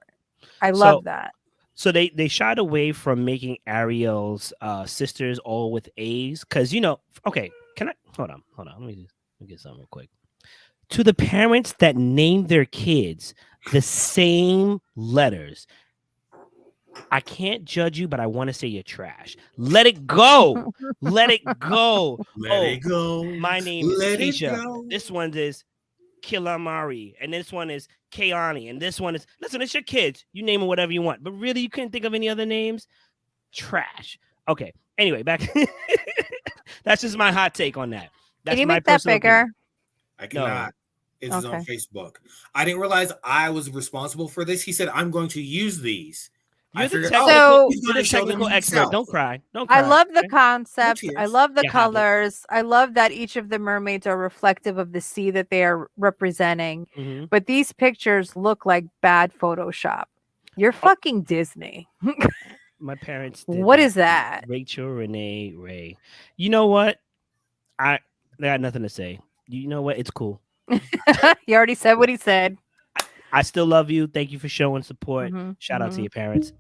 D: I
C: So
D: love that.
C: so they shied away from making Ariel's sisters all with A's because okay, can I hold on. Let me get something real quick. To the parents that named their kids the same letters, I can't judge you, but I want to say you're trash. Let it go. Let it go.
B: Let it go.
C: My name is
B: Let it
C: Keisha.
B: go.
C: This one is Kilamari, and this one is Kayani, and this one is listen, it's your kids. You name them whatever you want, but really, you couldn't think of any other names. Trash. Okay. Anyway, back. That's just my hot take on that. That's
D: Can you
C: my
D: make that
C: personal
D: bigger?
C: opinion.
B: I cannot.
C: No.
B: This is on
D: Okay.
B: Facebook. I didn't realize I was responsible for this. He said, I'm going to use these.
C: You're
B: I
C: the
B: figured,
C: technical,
D: So-
B: he's
C: you're
B: going
C: the
B: to show them
C: technical expert.
B: himself.
C: Don't cry. Don't cry.
D: I love the
C: okay?
D: concept. I
B: tears.
D: love the
C: You have it.
D: colors. I love that each of the mermaids are reflective of the sea that they are representing.
C: Mhm.
D: But these pictures look like bad Photoshop. You're fucking Disney.
C: My parents did
D: What is that?
C: Rachel, Renee, Ray. You know what? I got nothing to say. You know what? It's cool.
D: He already said what he said.
C: I still love you. Thank you for showing support.
D: Mhm,
C: Shout out to
D: mhm.
C: your parents.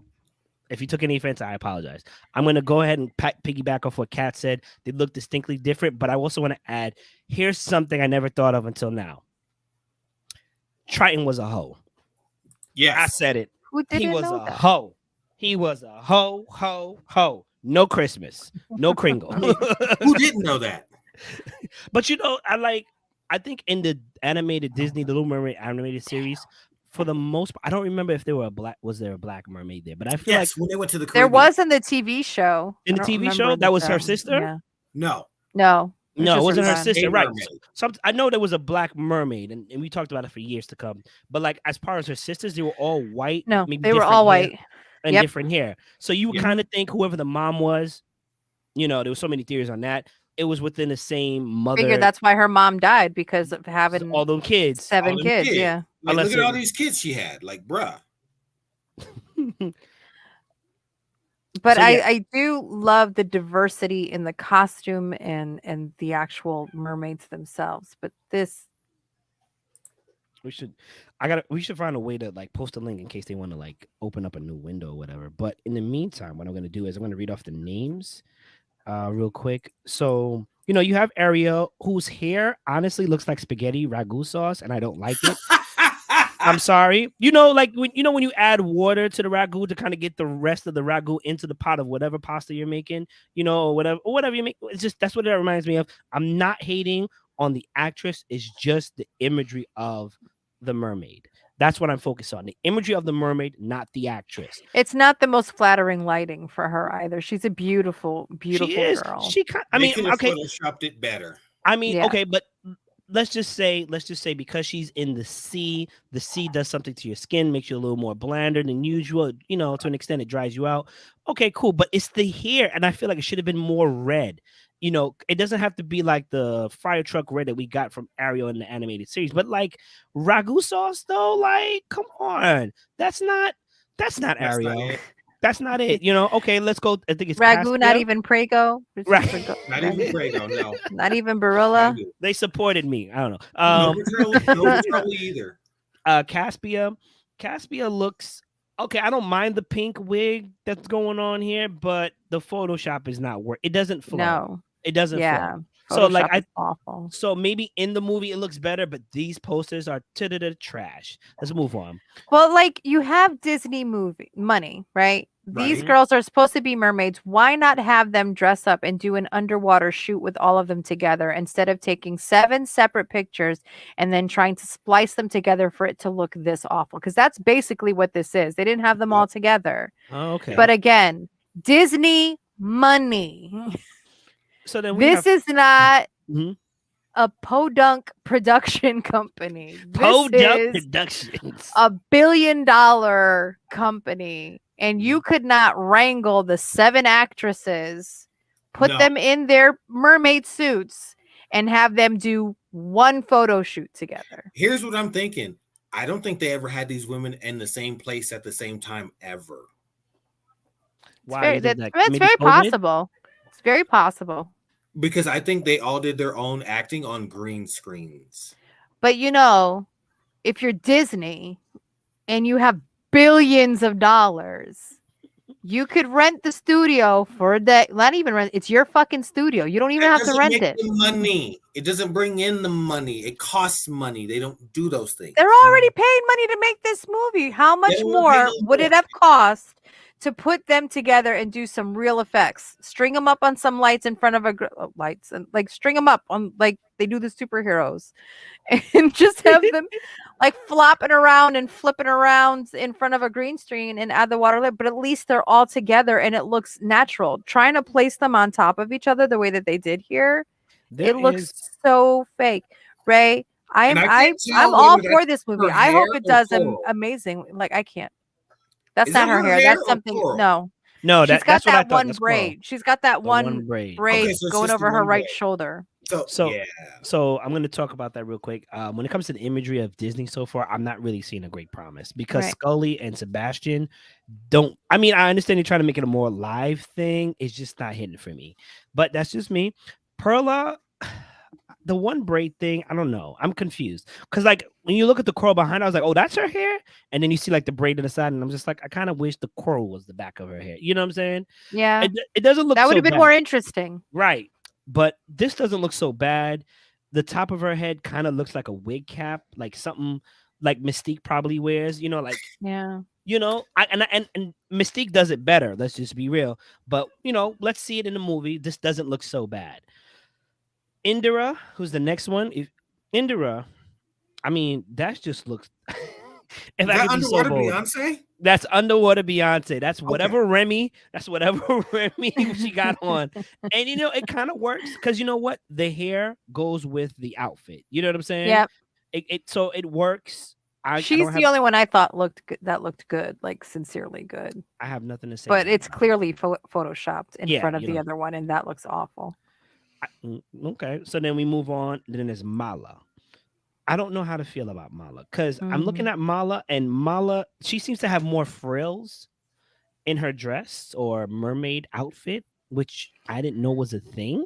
C: If you took any offense, I apologize. I'm going to go ahead and piggyback off what Kat said. They look distinctly different, but I also want to add here's something I never thought of until now. Triton was a hoe.
B: Yes.
C: I said it.
D: Who
C: He
D: didn't
C: was
D: know
C: a
D: that?
C: hoe. He was a hoe, hoe, hoe. No Christmas. No Kringle.
B: I mean, who didn't know that?
C: But I think in the animated Disney The Little Mermaid animated series, for the most part, I don't remember if there was there a black mermaid there, but I feel
B: Yes, when they went to the
D: There
B: Caribbean.
D: was in the TV show.
C: In the
D: I don't
C: TV
D: remember
C: show,
D: in
C: that
D: the
C: was her
D: show.
C: sister?
D: Yeah.
B: No.
D: No.
C: No, it
D: just
C: wasn't her
D: friend.
C: sister,
B: A
C: right?
B: mermaid.
C: I know there was a black mermaid, and we talked about it for years to come. But like as far as her sisters, they were all white.
D: No,
C: maybe
D: they were
C: different
D: all
C: hair
D: white.
C: and
D: Yep.
C: different hair. So you would
B: Yeah.
C: kind of think whoever the mom was, there was so many theories on that. It was within the same mother.
D: Figure that's why her mom died because of
C: So
D: having
C: all those kids.
D: 7
B: All them
D: kids. Yeah.
B: Like,
C: Unless
B: look at
C: it
B: all
C: was-
B: these kids she had. Like, bruh.
D: But
C: So, yeah.
D: I do love the diversity in the costume and the actual mermaids themselves. But this
C: We should. We should find a way to like post a link in case they want to like open up a new window or whatever. But in the meantime, what I'm going to do is I'm going to read off the names, real quick. So you have Ariel, whose hair honestly looks like spaghetti ragu sauce, and I don't like it. I'm sorry. Like when you add water to the ragu to kind of get the rest of the ragu into the pot of whatever pasta you're making, or whatever you make. It's just that's what it reminds me of. I'm not hating on the actress. It's just the imagery of the mermaid. That's what I'm focused on. The imagery of the mermaid, not the actress.
D: It's not the most flattering lighting for her either. She's a beautiful,
C: She
D: beautiful
C: is.
D: girl.
C: I
B: They
C: mean,
B: could have
C: okay.
B: photoshopped it better.
C: I mean,
D: Yeah.
C: okay, but let's just say because she's in the sea does something to your skin, makes you a little more blander than usual. To an extent, it dries you out. Okay, cool. But it's the hair, and I feel like it should have been more red. It doesn't have to be like the fire truck red that we got from Ariel in the animated series, but like ragu sauce though, like come on, that's not Ariel.
B: Not it.
C: That's not it. Okay, let's go. I think it's
D: Ragu, not
C: Caspia.
D: even Prego. It's
C: Right.
D: just
B: Not
D: Ragu.
B: even Prego, no.
D: Not even Barilla.
B: Ragu.
C: They supported me. I don't know.
B: No Petrelli either.
C: Caspia looks okay. I don't mind the pink wig that's going on here, but the Photoshop is not work. It doesn't flow.
D: No.
C: It doesn't
D: Yeah.
C: flow. So like
D: Photoshop is awful.
C: so maybe in the movie it looks better, but these posters are trash. Let's move on.
D: Well, like you have Disney movie money, right? These
B: Right.
D: girls are supposed to be mermaids. Why not have them dress up and do an underwater shoot with all of them together instead of taking 7 separate pictures and then trying to splice them together for it to look this awful? Because that's basically what this is. They didn't have them all together.
C: Oh, okay.
D: But again, Disney money.
C: So then
D: This is not
C: Mhm.
D: a podunk production company.
C: Podunk
D: This is
C: Productions.
D: a $1 billion company, and you could not wrangle the 7 actresses, put
B: No.
D: them in their mermaid suits, and have them do one photo shoot together.
B: Here's what I'm thinking. I don't think they ever had these women in the same place at the same time ever.
C: Why?
D: That's
C: Maybe
D: very
C: COVID?
D: possible. It's very possible.
B: Because I think they all did their own acting on green screens.
D: But if you're Disney and you have billions of dollars, you could rent the studio for that. Not even rent. It's your fucking studio. You don't even have to
B: doesn't
D: rent
B: make
D: it.
B: the money. It doesn't bring in the money. It costs money. They don't do those things.
D: They're already paying money to make this movie. How much
B: They don't pay
D: more
B: no
D: would it
B: more.
D: have cost to put them together and do some real effects? String them up on some lights in front of lights and like string them up on like they do the superheroes, and just have them like flopping around and flipping around in front of a green screen and add the water light. But at least they're all together and it looks natural. Trying to place them on top of each other the way that they did here, it looks so fake. Ray,
B: And I can't tell
D: I'm all
B: whether
D: for
B: that's
D: this movie.
B: her
D: I hope
B: hair
D: it
B: or
D: does
B: coral.
D: amazing. Like I can't. That's
B: Is
D: not
B: that
D: her
B: her
D: hair.
B: hair
D: That's
B: or
D: something.
B: coral?
C: No,
D: She's got
C: that's what I
D: that
C: thought.
D: one
C: That's coral.
D: braid. She's got that
C: The
D: one
C: braid.
D: braid
B: Okay, so it's
D: going
B: just the
D: over her
B: one
D: right
B: braid.
D: shoulder.
C: So
B: yeah.
C: So I'm going to talk about that real quick. When it comes to the imagery of Disney so far, I'm not really seeing a great promise because
D: Right.
C: Scully and Sebastian don't. I mean, I understand you're trying to make it a more live thing. It's just not hitting for me. But that's just me. Perla, the one braid thing, I don't know. I'm confused because like when you look at the coral behind, I was like, oh, that's her hair, and then you see like the braid to the side, and I'm just like, I kind of wish the coral was the back of her hair. You know what I'm saying?
D: Yeah.
C: It doesn't look
D: That would
C: so
D: have been
C: bad.
D: more interesting.
C: Right. But this doesn't look so bad. The top of her head kind of looks like a wig cap, like something like Mystique probably wears, like,
D: Yeah.
C: and Mystique does it better. Let's just be real. But, let's see it in the movie. This doesn't look so bad. Indira, who's the next one? Indira, I mean, that just looks. If
B: Is
C: I
B: that
C: could be so
B: underwater
C: bold.
B: Beyonce?
C: That's underwater Beyonce. That's whatever
B: Okay.
C: Remy. That's whatever Remy she got on, and it kind of works because you know what, the hair goes with the outfit. You know what I'm saying?
D: Yep.
C: So it works.
D: She's the only one I thought looked good, like sincerely good.
C: I have nothing to say.
D: But
C: about
D: it's
C: that.
D: clearly photoshopped in
C: Yeah,
D: front of
C: you
D: the
C: know.
D: other one, and that looks awful.
C: Okay, so then we move on. Then there's Mala. I don't know how to feel about Mala because I'm looking at Mala, and Mala, she seems to have more frills in her dress or mermaid outfit, which I didn't know was a thing.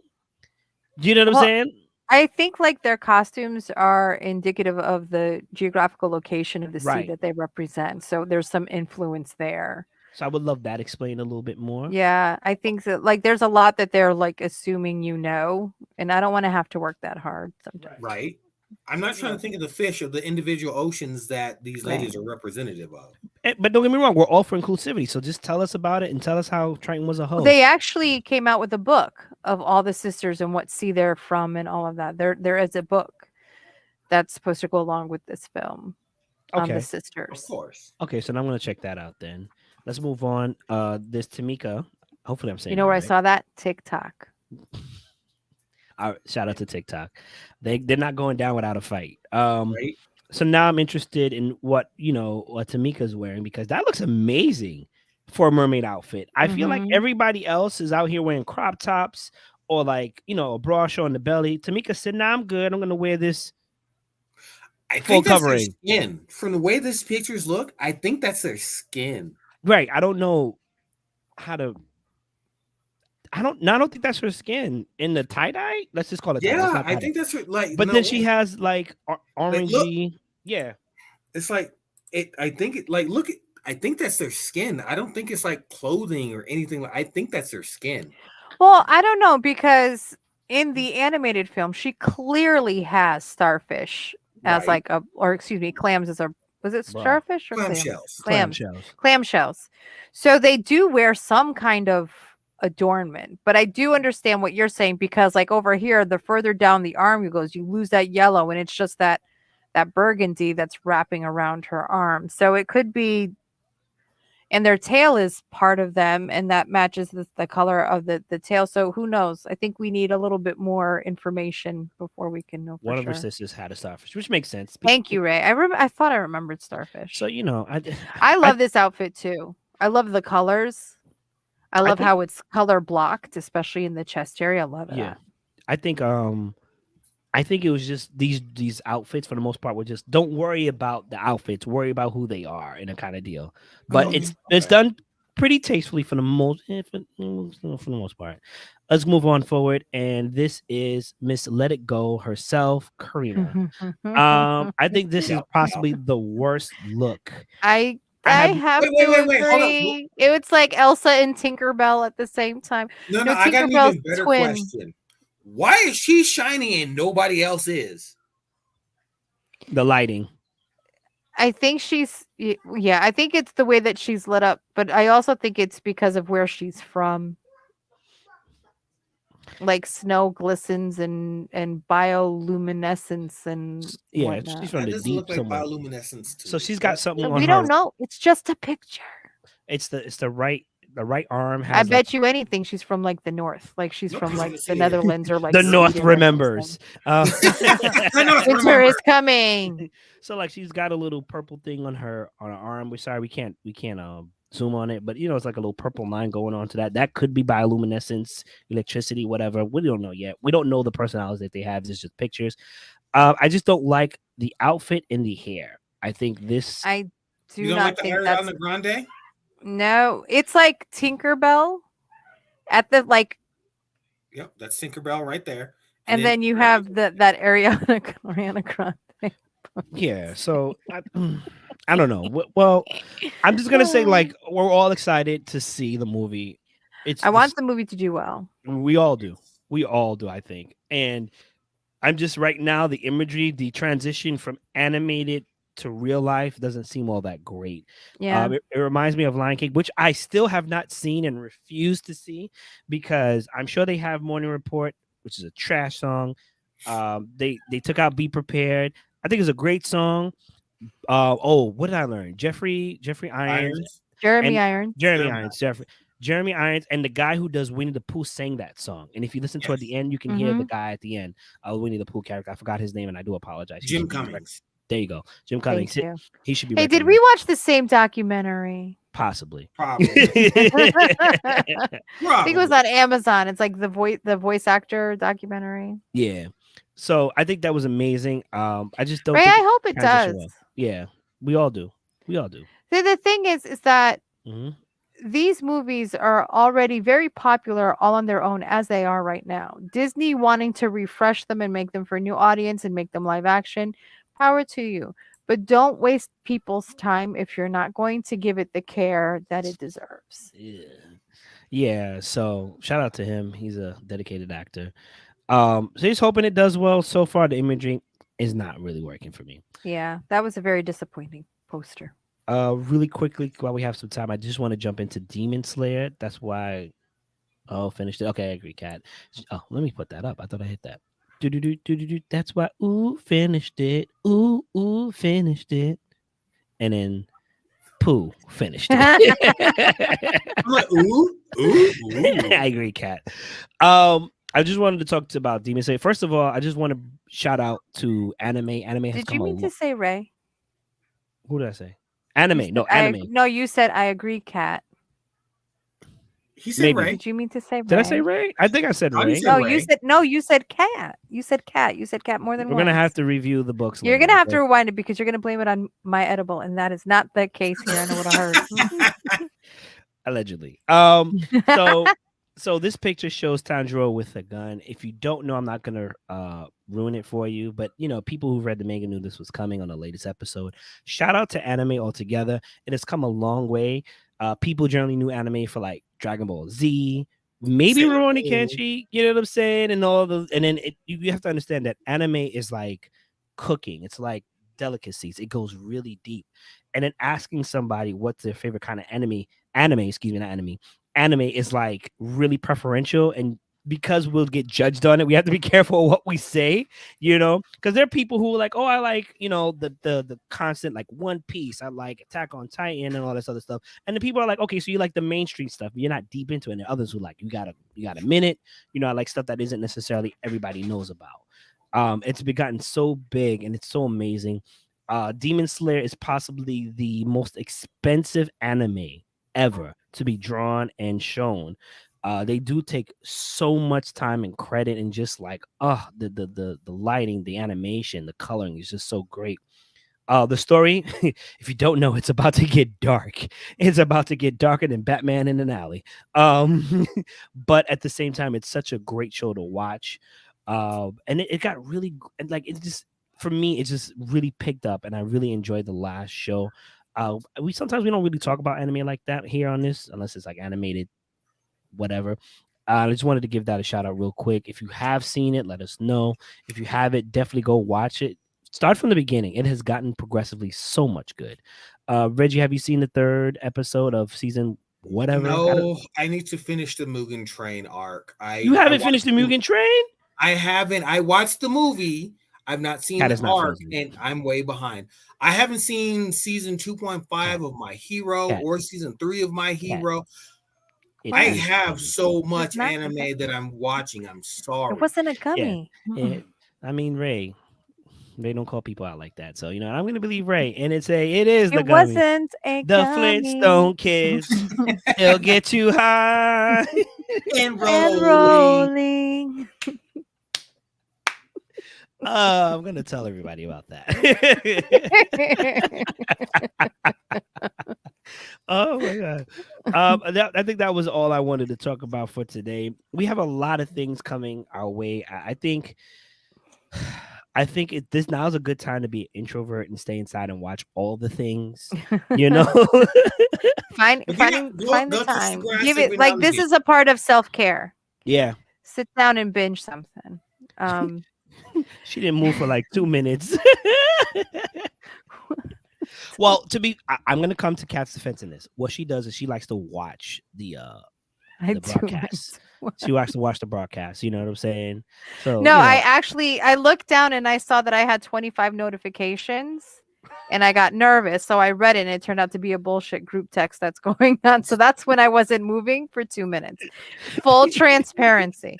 C: Do you know what I'm saying?
D: I think like their costumes are indicative of the geographical location of the sea
C: Right.
D: that they represent. So there's some influence there.
C: So I would love that explained a little bit more.
D: Yeah, I think that like there's a lot that they're like assuming and I don't want to have to work that hard sometimes.
B: Right. I'm not trying to think of the fish of the individual oceans that these ladies
D: Right.
B: are representative of.
C: But don't get me wrong, we're all for inclusivity. So just tell us about it and tell us how Triton was a host.
D: They actually came out with a book of all the sisters and what sea they're from and all of that. There is a book that's supposed to go along with this film on the
C: Okay.
B: Of
D: sisters.
B: course.
C: Okay, so now I'm gonna check that out then. Let's move on. This Tamika. Hopefully I'm saying
D: You know
C: that
D: where I
C: right.
D: saw that? TikTok.
C: Shout out to TikTok. They're not going down without a fight.
B: Right.
C: So now I'm interested in what what Tamika's wearing because that looks amazing for a mermaid outfit. I feel like
D: Mhm.
C: everybody else is out here wearing crop tops or like a bra showing the belly. Tamika said, "Nah, I'm good. I'm gonna wear this
B: I
C: full
B: think that's their
C: covering."
B: skin. From the way these pictures look, I think that's their skin.
C: Right. I don't know how to. I don't think that's her skin in the tie dye. Let's just call it tie dye. It's
B: Yeah,
C: not
B: I
C: tie dye.
B: think that's what, like,
C: But
B: no,
C: then she has like
B: like, look,
C: orangey. Yeah.
B: it's like it. I think it, like, look at. I think that's their skin. I don't think it's like clothing or anything. I think that's their skin.
D: Well, I don't know because in the animated film, she clearly has starfish as
B: Right.
D: clams as a was it
C: Bra.
D: starfish or clams?
B: Clamshells.
C: Clamshells.
D: Clamshells. So they do wear some kind of adornment, but I do understand what you're saying because like over here, the further down the arm you goes, you lose that yellow and it's just that burgundy that's wrapping around her arm. So it could be and their tail is part of them and that matches the color of the tail. So who knows? I think we need a little bit more information before we can know for
C: One of her
D: sure.
C: sisters had a starfish, which makes sense.
D: Thank you, Ray. I thought I remembered starfish.
C: So
D: I love this outfit too. I love the colors. I love
C: think-
D: how it's color blocked, especially in the chest area. I love it.
C: yeah. I think it was just these outfits for the most part were just don't worry about the outfits, worry about who they are in a kind of deal. But
B: Oh,
C: it's
B: okay.
C: done pretty tastefully for the most part. Let's move on forward, and this is Miss Let It Go herself, Karina. I think this is
B: Yep,
C: possibly the worst look.
D: I
C: I
D: have
B: Wait,
D: to
B: wait, hold on.
D: agree. It's like Elsa and Tinkerbell at the same time.
B: No,
D: No,
B: I got an
D: Tinkerbell's
B: even better
D: twin.
B: question. Why is she shiny and nobody else is?
C: The lighting.
D: I think yeah, I think it's the way that she's lit up, but I also think it's because of where she's from. Like snow glistens and bioluminescence and
C: Yeah,
D: whatnot.
C: she's from
B: That
C: the
B: doesn't
C: deep
B: look like
C: somewhere.
B: bioluminescence to
C: So
B: me.
C: she's got something
D: But
C: on
D: we
C: her.
D: don't know. It's just a picture.
C: It's the right arm has
D: I
C: like,
D: bet you anything she's from like the north. Like she's
B: Nope,
D: from
B: she's
D: like
B: gonna
D: the
B: say
D: Netherlands or like
C: the North
D: Sweden or
C: remembers.
B: I know,
D: something. Winter
B: remember.
D: is coming.
C: So like she's got a little purple thing on her arm. We're sorry we can't zoom on it, but it's like a little purple line going on to that. That could be bioluminescence, electricity, whatever. We don't know yet. We don't know the personalities that they have. It's just pictures. I just don't like the outfit and the hair. I think this.
D: I do
B: You don't
D: not
B: like the
D: think
B: Ariana
D: that's
B: Grande?
D: no. It's like Tinkerbell at the like,
B: Yep, that's Tinkerbell right there.
D: and then you have that Ariana Grande.
C: Yeah. So I don't know. Well, I'm just gonna say like we're all excited to see the movie.
D: I want the movie to do well.
C: We all do. I think. And I'm just right now the imagery, the transition from animated to real life doesn't seem all that great.
D: Yeah.
C: It reminds me of Lion King, which I still have not seen and refuse to see because I'm sure they have Morning Report, which is a trash song. They took out Be Prepared. I think it's a great song. What did I learn? Jeffrey Irons.
D: Jeremy
C: and
D: Irons.
C: Jeremy Irons and the guy who does Winnie the Pooh sang that song. And if you listen toward the end, you can hear the guy at the end, Winnie the Pooh character. I forgot his name, and I do apologize.
B: Jim Cummings.
C: There you go, Jim Cummings.
D: Thank you.
C: He should be.
D: Hey, did we watch the same documentary?
C: Possibly.
B: Probably.
D: I think it was on Amazon. It's like the voice actor documentary.
C: Yeah. So I think that was amazing. I just don't.
D: Ray,
C: think
D: I hope it
C: transition
D: does.
C: well. Yeah, we all do.
D: The thing is that
C: Mhm.
D: these movies are already very popular all on their own as they are right now. Disney wanting to refresh them and make them for a new audience and make them live action, power to you. But don't waste people's time if you're not going to give it the care that it deserves.
C: Yeah. Yeah, so shout out to him. He's a dedicated actor. So he's hoping it does well. So far, the imagery is not really working for me.
A: Yeah, that was a very disappointing poster.
C: Really quickly, while we have some time, I just want to jump into Demon Slayer. That's why. Oh, finished it. Okay, I agree, Cat. Oh, let me put that up. I thought I hit that. Do do do do do do. That's why. Ooh, finished it. Ooh, finished it. And then Pooh finished it.
B: I'm like, ooh, ooh, ooh.
C: I agree, Cat. I just wanted to talk about Demon Slayer. First of all, I just want to shout out to anime. Anime has
A: Did
C: come
A: you
C: a
A: mean to say Ray?
C: Who did I say?
A: You
C: Anime.
A: said
C: No,
A: I
C: anime.
A: ag- no, you said I agree, Cat.
B: He said
C: Maybe.
B: Ray.
A: Did you mean to say Ray?
C: Did I say Ray? I think I said
B: Oh, you
C: Ray.
B: said
A: No,
B: Ray.
A: you said cat. You said cat. You said cat more than
C: We're
A: once.
C: gonna have to review the books.
A: You're
C: later,
A: gonna have
C: okay?
A: to rewind it because you're gonna blame it on my edible, and that is not the case here. I know what I heard.
C: Allegedly. So this picture shows Tanjiro with a gun. If you don't know, I'm not gonna ruin it for you, but you know, people who read the manga knew this was coming on the latest episode. Shout out to anime altogether. It has come a long way. People generally knew anime for like Dragon Ball Z, maybe
B: Sailor
C: Rurouni
B: Moon.
C: Kenshin, you know what I'm saying, and all the, and then you have to understand that anime is like cooking. It's like delicacies. It goes really deep. And then asking somebody what's their favorite kind of excuse me, not anime is like really preferential, and because we'll get judged on it, we have to be careful of what we say, you know, because there are people who are like, oh, I like, you know, the constant, like One Piece, I like Attack on Titan and all this other stuff, and the people are like, okay, so you like the mainstream stuff, but you're not deep into it. And others who like, you got a minute, you know, I like stuff that isn't necessarily everybody knows about. It's gotten so big and it's so amazing. Demon Slayer is possibly the most expensive anime ever to be drawn and shown. They do take so much time and credit, and just like the lighting, the animation, the coloring is just so great. The story, if you don't know, it's about to get dark. It's about to get darker than Batman in an alley. But at the same time, it's such a great show to watch. And it got really, like, it just, for me, it just really picked up, and I really enjoyed the last show. We don't really talk about anime like that here on this, unless it's like animated, whatever. I just wanted to give that a shout out real quick. If you have seen it, let us know. If you haven't, definitely go watch it. Start from the beginning. It has gotten progressively so much good. Reggie, have you seen the 3rd episode of season whatever?
B: No, I need to finish the Mugen Train arc.
C: You haven't finished the Mugen Train?
B: I haven't. I watched the movie. I've not seen
C: Cat
B: the
C: is not
B: arc,
C: frozen.
B: and I'm way behind. I haven't seen season 2.5 of My Hero
C: Cat.
B: or season 3 of My Hero.
C: It
B: I
C: is
B: have
C: frozen.
B: so much
A: not
B: anime that I'm watching. I'm sorry.
A: It wasn't a gummy.
C: I mean, Ray, they don't call people out like that. So, you know, I'm going to believe Ray. And it is the
A: It
C: gummy.
A: wasn't a
C: The
A: gummy.
C: Flintstone kids. They'll get you high.
B: And
A: And
B: rolling.
A: rolling.
C: I'm going to tell everybody about that. Oh my god. I think that was all I wanted to talk about for today. We have a lot of things coming our way. I think this now is a good time to be an introvert and stay inside and watch all the things, you know.
D: Find
B: But yeah,
D: find
B: go
D: the
B: touch the
D: time.
B: grass
D: Give
B: every
D: it,
B: now
D: like,
B: and
D: this
B: again.
D: is a part of self-care.
C: Yeah,
D: Sit down and binge something.
C: she didn't move for like 2 minutes. Well, I'm gonna come to Kat's defense in this. What she does is she likes to watch the
D: I do
C: broadcast. She likes to watch the broadcast. You know what I'm saying? So
D: No,
C: you know,
D: I looked down and I saw that I had 25 notifications, and I got nervous. So I read it, and it turned out to be a bullshit group text that's going on. So that's when I wasn't moving for 2 minutes. Full transparency.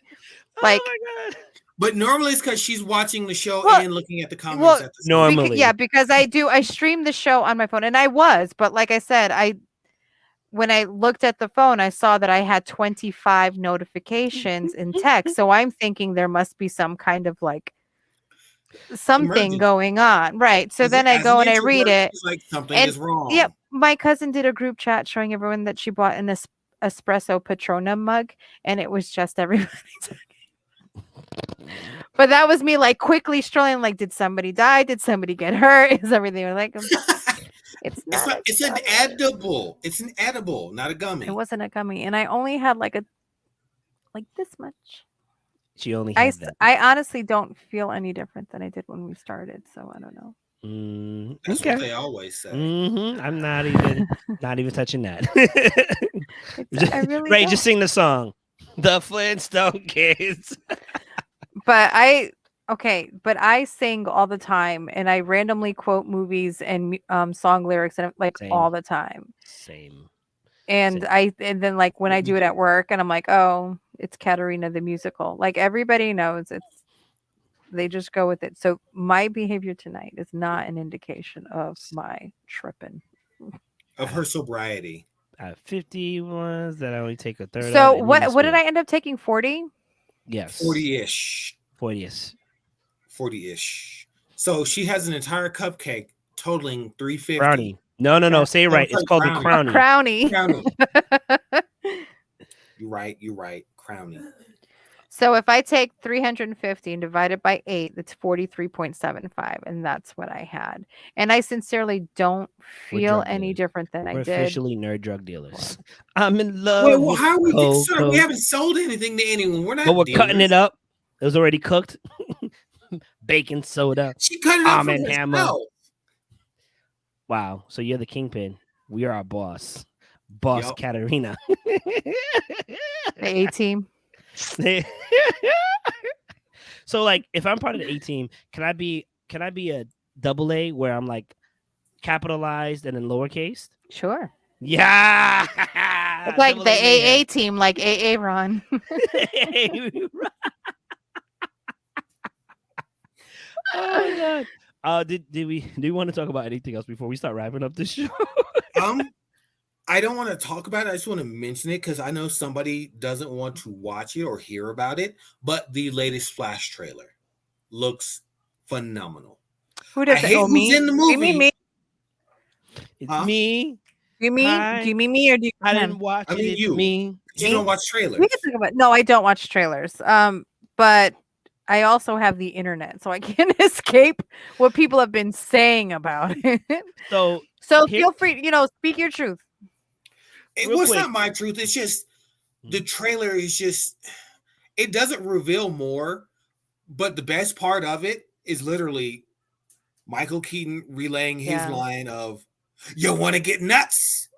D: Like,
C: oh my god.
B: But normally it's because she's watching the show
D: Well,
B: and looking at the comments at the same
C: norm-
B: time.
C: Normally.
D: because I streamed the show on my phone, and I was, but like I said, when I looked at the phone, I saw that I had 25 notifications in text. So I'm thinking there must be some kind of like something
B: Emergency.
D: going on. Right. So then I
B: As
D: go
B: an
D: and I read
B: introvert,
D: it.
B: she's like, something
D: And
B: is wrong.
D: yep, my cousin did a group chat showing everyone that she bought an espresso Patronum mug, and it was just everybody. But that was me like quickly strolling. Like, did somebody die? Did somebody get hurt? Is everything like? It's not.
B: It's an edible. It's an edible, not a gummy.
A: It wasn't a gummy, and I only had like this much.
C: She only had that.
A: I honestly don't feel any different than I did when we started, so I don't know.
B: That's what they always say.
C: I'm not even touching that.
A: I really
C: Ray,
A: don't.
C: just sing the song, "The Flintstone Kids."
A: But I sing all the time, and I randomly quote movies and song lyrics and like
C: Same.
A: all the time.
C: Same.
A: And
C: Same.
A: and then like when I do it at work, and I'm like, oh, it's Katarina the musical. Like everybody knows they just go with it. So my behavior tonight is not an indication of my tripping.
B: Of her sobriety.
C: 50 ones that I only take a third.
A: So
C: of,
A: what did I end up taking? 40?
C: Yes.
B: 40-ish.
C: 40-ish.
B: 40-ish. So she has an entire cupcake totaling 350.
C: Brownie. No. Say it right. It's called the crownie.
A: Crownie.
B: You're right. Crownie.
D: So if I take 350 and divide it by 8, that's 43.75, and that's what I had. And I sincerely don't feel any different than I
C: We're
D: did.
C: officially nerd drug dealers. I'm in love.
B: Wait, well, how are we?
C: Coco.
B: We haven't sold anything to anyone. We're not.
C: But we're
B: dealers.
C: cutting it up. It was already cooked. Baking soda.
B: She cut it up for
C: Almond hammer.
B: herself.
C: Wow. So you're the kingpin. We are our boss. Boss Katarina.
D: The A team.
C: So like if I'm part of the A team, can I be a double A where I'm like capitalized and in lowercase?
D: Sure.
C: Yeah.
D: It's like the AA team, like AA Ron.
C: Oh god. Do we want to talk about anything else before we start wrapping up this show?
B: I don't want to talk about it. I just want to mention it because I know somebody doesn't want to watch it or hear about it. But the latest Flash trailer looks phenomenal.
A: Who does
B: I hate who's in the movie.
A: Do you mean me?
C: It's me.
A: Do you mean me or do you?
C: I didn't watch it. It's
B: you.
C: Me.
B: You don't watch trailers.
A: We can talk about. No, I don't watch trailers. But I also have the internet, so I can't escape what people have been saying about it.
C: So
A: feel free, speak your truth.
B: It was not my truth. It's just the trailer is just it doesn't reveal more, but the best part of it is literally Michael Keaton relaying his line of "You want to get nuts?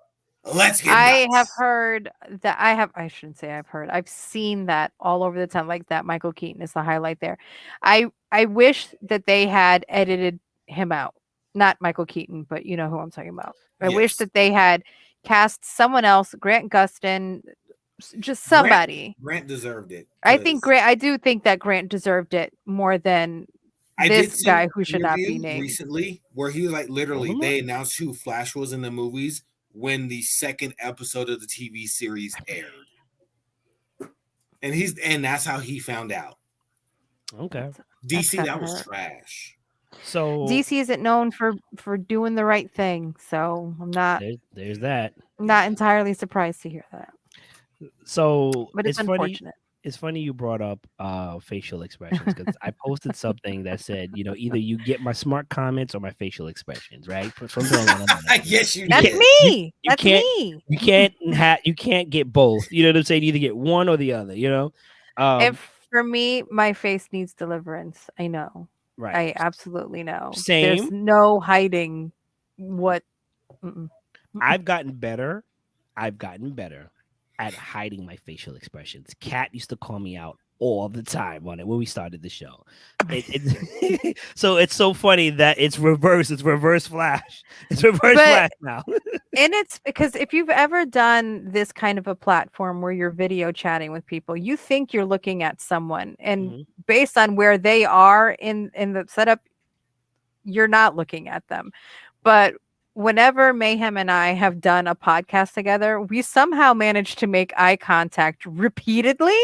B: Let's get nuts."
A: I have heard that I shouldn't say I've heard. I've seen that all over the time, like that Michael Keaton is the highlight there. I wish that they had edited him out. Not Michael Keaton, but you know who I'm talking about. I wish that they had cast someone else, Grant Gustin, just somebody.
B: Grant deserved it.
A: I do think that Grant deserved it more than this guy who should not be named.
B: Recently, where he was like literally, they announced who Flash was in the movies when the second episode of the TV series aired, and that's how he found out.
C: Okay,
B: DC, that was trash.
C: So
A: DC isn't known for doing the right thing, so I'm not.
C: There's that.
A: I'm not entirely surprised to hear that.
C: So,
A: but it's unfortunate.
C: It's funny you brought up facial expressions because I posted something that said, either you get my smart comments or my facial expressions, right?
B: Yes, you.
A: That's
B: did.
A: me. That's me.
C: You can't get both. You know what I'm saying? You either get one or the other.
A: If for me, my face needs deliverance. I know.
C: Right.
A: I absolutely know.
C: Same.
A: There's no hiding what.
C: I've gotten better at hiding my facial expressions. Kat used to call me out all the time on it when we started the show. So it's so funny that it's reverse. It's reverse Flash. It's reverse Flash now.
A: And it's because if you've ever done this kind of a platform where you're video chatting with people, you think you're looking at someone, and based on where they are in the setup, you're not looking at them. But whenever Mayhem and I have done a podcast together, we somehow manage to make eye contact repeatedly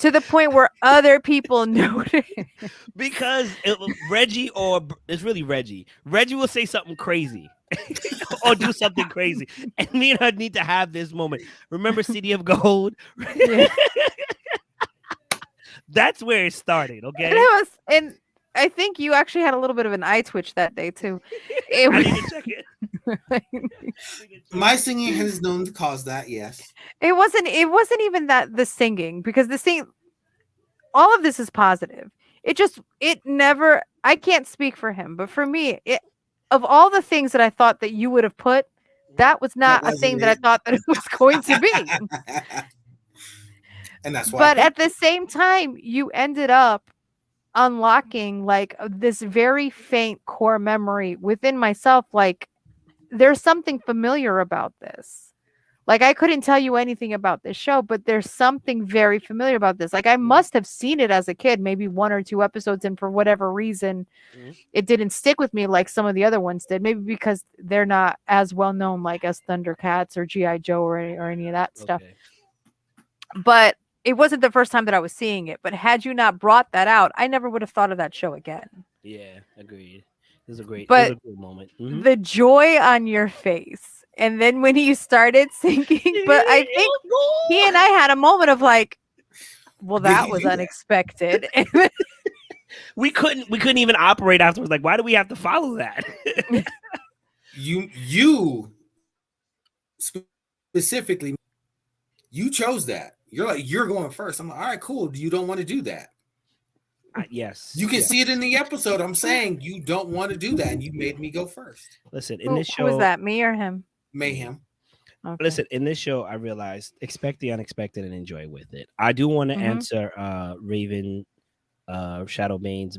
D: To the point where other people notice.
C: Because Reggie it's really Reggie. Reggie will say something crazy or do something crazy, and me and her need to have this moment. Remember City of Gold?
D: Yeah.
C: That's where it started.
D: And
C: Okay,
D: it was, and I think you actually had a little bit of an eye twitch that day too. It
C: I
D: was,
C: need to check it.
B: My singing has known to cause that. Yes.
D: it wasn't even that the singing, because the sing all of this is positive. It never, I can't speak for him, but for me, of all the things that I thought that you would have put, that was not
B: That
D: a thing
B: wasn't
D: that I
B: it.
D: thought that it was going to be.
B: And that's why.
D: But at the same time, you ended up unlocking like this very faint core memory within myself. Like, there's something familiar about this. Like, I couldn't tell you anything about this show, but there's something very familiar about this. Like, I must have seen it as a kid, maybe 1 or 2 episodes, and for whatever reason,
C: Mhm.
D: it didn't stick with me like some of the other ones did. Maybe because they're not as well known, like as Thundercats or G.I. Joe or any of that stuff.
C: Okay.
D: But it wasn't the first time that I was seeing it. But had you not brought that out, I never would have thought of that show again.
C: Yeah, agreed. It was a great moment. Mhm.
D: The joy on your face. And then when you started singing, but I think he and I had a moment of like, well,
B: Did
D: that
B: he
D: was
B: do that?
D: unexpected.
C: we couldn't even operate afterwards. Like, why do we have to follow that?
B: You specifically, you chose that. You're like, you're going first. I'm like, all right, cool. You don't want to do that.
C: Yes.
B: You can
C: yes.
B: see it in the episode. I'm saying you don't want to do that, and you made me go first.
C: Listen, in
D: Who
C: this
D: was
C: show,
D: that, me or him?
B: Mayhem.
D: Okay.
C: listen, in this show, I realized expect the unexpected and enjoy with it. I do want to
D: Mhm.
C: answer Raven Shadowbane's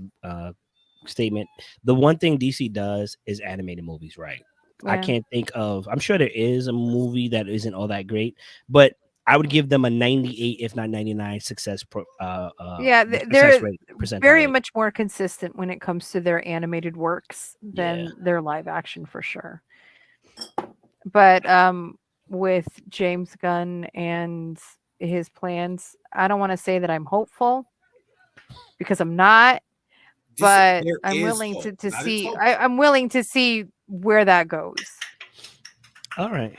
C: statement. The one thing DC does is animated movies, right? I
D: Yeah.
C: can't think of, I'm sure there is a movie that isn't all that great, but I would give them a 98, if not 99 success
D: Yeah,
C: success
D: they're
C: rate percentile
D: very
C: rate.
D: much more consistent when it comes to their animated works than
C: Yeah.
D: their live action for sure. But with James Gunn and his plans, I don't want to say that I'm hopeful because I'm not, but
B: There
D: I'm
B: is
D: willing
B: hope,
D: to
B: not
D: see.
B: hope.
D: I'm willing to see where that goes.
C: All right.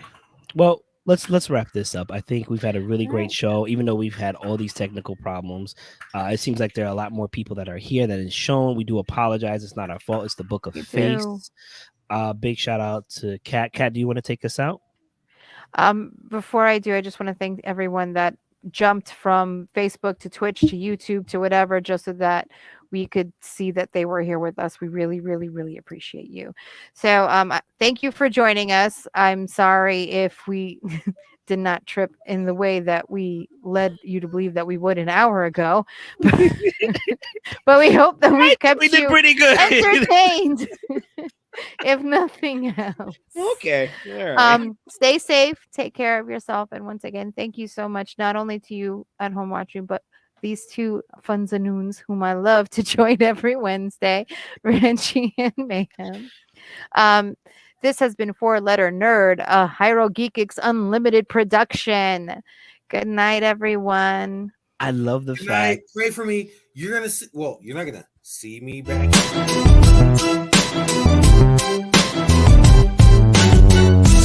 C: Well, let's wrap this up. I think we've had a really
D: All
C: great
D: right.
C: show, even though we've had all these technical problems. It seems like there are a lot more people that are here that is shown. We do apologize. It's not our fault. It's the Book of
D: You
C: Face.
D: do.
C: Big shout out to Kat. Kat, do you want to take us out?
D: Before I do, I just want to thank everyone that jumped from Facebook to Twitch to YouTube to whatever, just so that we could see that they were here with us. We really, really, really appreciate you. So thank you for joining us. I'm sorry if we did not trip in the way that we led you to believe that we would an hour ago. But we hope that we've kept
C: We did
D: you
C: pretty good.
D: entertained, if nothing else.
C: Okay. All right.
D: Stay safe, take care of yourself, and once again, thank you so much, not only to you at home watching, but these two funzanoons whom I love to join every Wednesday, Reggie and Mayhem. This has been 4-Letter Nerd, a Hyro Geekix Unlimited production. Good night, everyone.
C: I love the
B: Good night.
C: fact.
B: Pray for me. You're gonna see. Well, you're not gonna see me back.